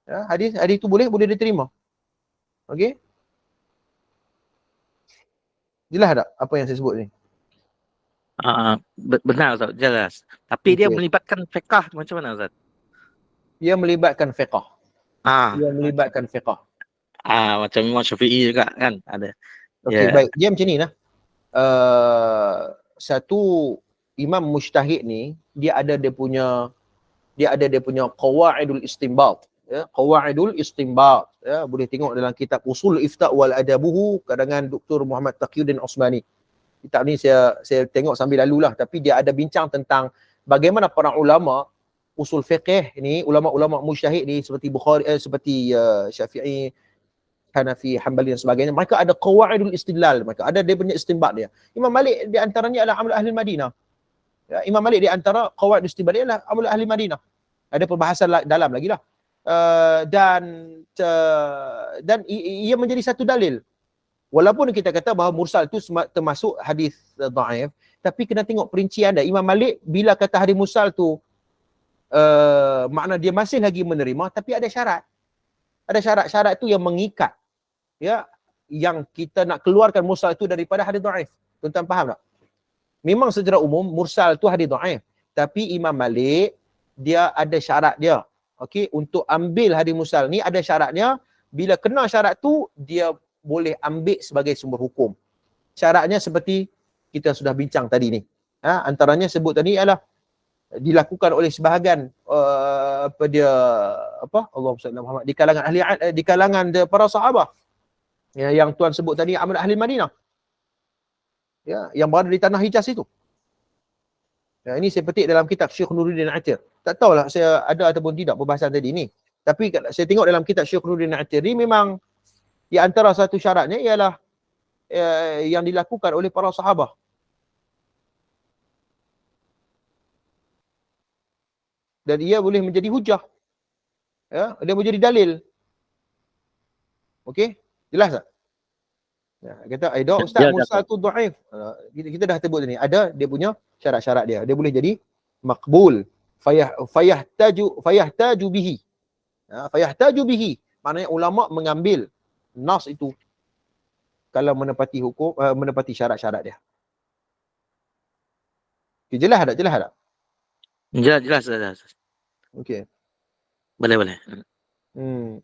Ya, hadis itu boleh diterima. Okey? Jelas tak apa yang saya sebut ni? Benar Ustaz, jelas. Tapi dia melibatkan fiqh macam mana Ustaz? Dia melibatkan fiqh. Dia melibatkan fiqh. Macam Imam Syafi'i juga kan ada. Okey, baik. Dia macam ni lah. Satu imam mujtahid ni dia ada dia punya qawaidul istinbat. Ya, qawaidul istinbat, ya, boleh tengok dalam kitab Usul Ifta' wal Adabuhu karangan Dr. Muhammad Taqiyuddin Osmani. Kitab ni saya tengok sambil lalulah, tapi dia ada bincang tentang bagaimana para ulama usul fiqh ni, ulama-ulama mujtahid ni seperti Bukhari, seperti Syafi'i, Hanafi, Hanbali dan sebagainya, mereka ada qawaidul istidlal, mereka ada dia punya istinbat dia. Imam Malik di antaranya adalah amal ahli Madinah. Ya, Imam Malik di antara qawaidul istidlal dia adalah amal ahli Madinah. Ada perbahasan dalam lagi lah. Dan ia menjadi satu dalil. Walaupun kita kata bahawa mursal itu termasuk hadis dhaif, tapi kena tengok perincian dia. Imam Malik bila kata hadis mursal tu makna dia masih lagi menerima, tapi ada syarat. Ada syarat-syarat tu yang mengikat, ya, yang kita nak keluarkan mursal itu daripada hadis dhaif. Tuan-tuan faham tak? Memang secara umum mursal tu hadis dhaif, tapi Imam Malik dia ada syarat dia. Okey, untuk ambil hadis mursal ni ada syaratnya. Bila kena syarat tu, dia boleh ambil sebagai sumber hukum. Syaratnya seperti kita sudah bincang tadi ni. Antaranya sebut tadi adalah dilakukan oleh sebahagian Allahumma salli ala Muhammad, di kalangan para sahabat. Ya, yang tuan sebut tadi amal ahli Madinah. Ya, yang berada di tanah Hijaz itu. Ini saya petik dalam kitab Syekh Nuruddin Atir. Tak tahulah saya ada ataupun tidak perbahasan tadi ni. Tapi saya tengok dalam kitab Syekh Nuruddin Atir ni memang di antara satu syaratnya ialah yang dilakukan oleh para sahabat. Dan ia boleh menjadi hujah. Ya, dia menjadi dalil. Okey? Jelas tak? Ya, kata ada Ustaz Mursal tu dhaif. Kita dah sebut ni. Ada dia punya syarat-syarat dia. Dia boleh jadi maqbul. Fayahtaju bihi. Fayahtaju bihi. Maknanya ulama mengambil nas itu kalau menepati hukum, menepati syarat-syarat dia. Okay, jelas tak? Jelas tak? Jelas. Okey. Boleh. Hmm.